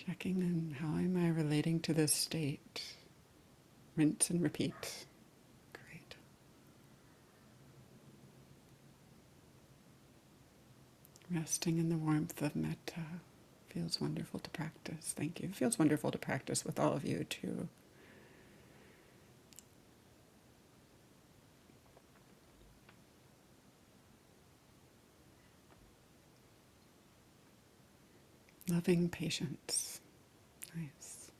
Checking in, how am I relating to this state? Rinse and repeat. Great. Resting in the warmth of metta. Feels wonderful to practice. Thank you. It feels wonderful to practice with all of you too. Loving patience. Nice.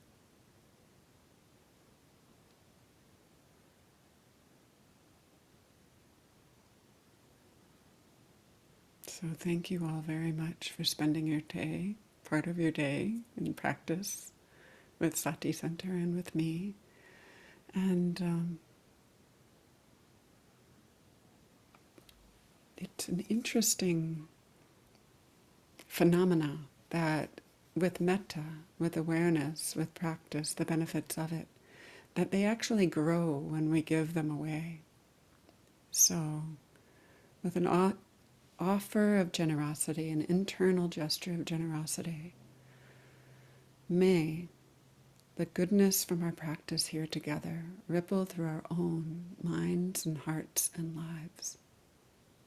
So thank you all very much for spending your day, part of your day in practice with Sati Center and with me. And it's an interesting phenomena that with metta, with awareness, with practice, the benefits of it, that they actually grow when we give them away. So with an offer of generosity, an internal gesture of generosity, may the goodness from our practice here together ripple through our own minds and hearts and lives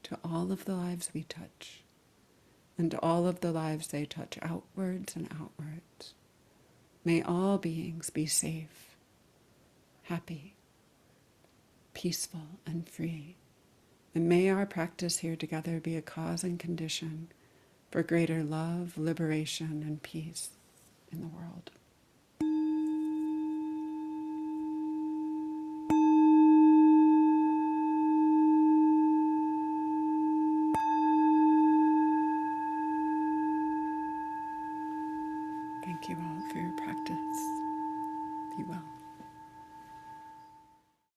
to all of the lives we touch, and all of the lives they touch outwards and outwards. May all beings be safe, happy, peaceful, and free. And may our practice here together be a cause and condition for greater love, liberation, and peace in the world. Thank you all for your practice. Be well.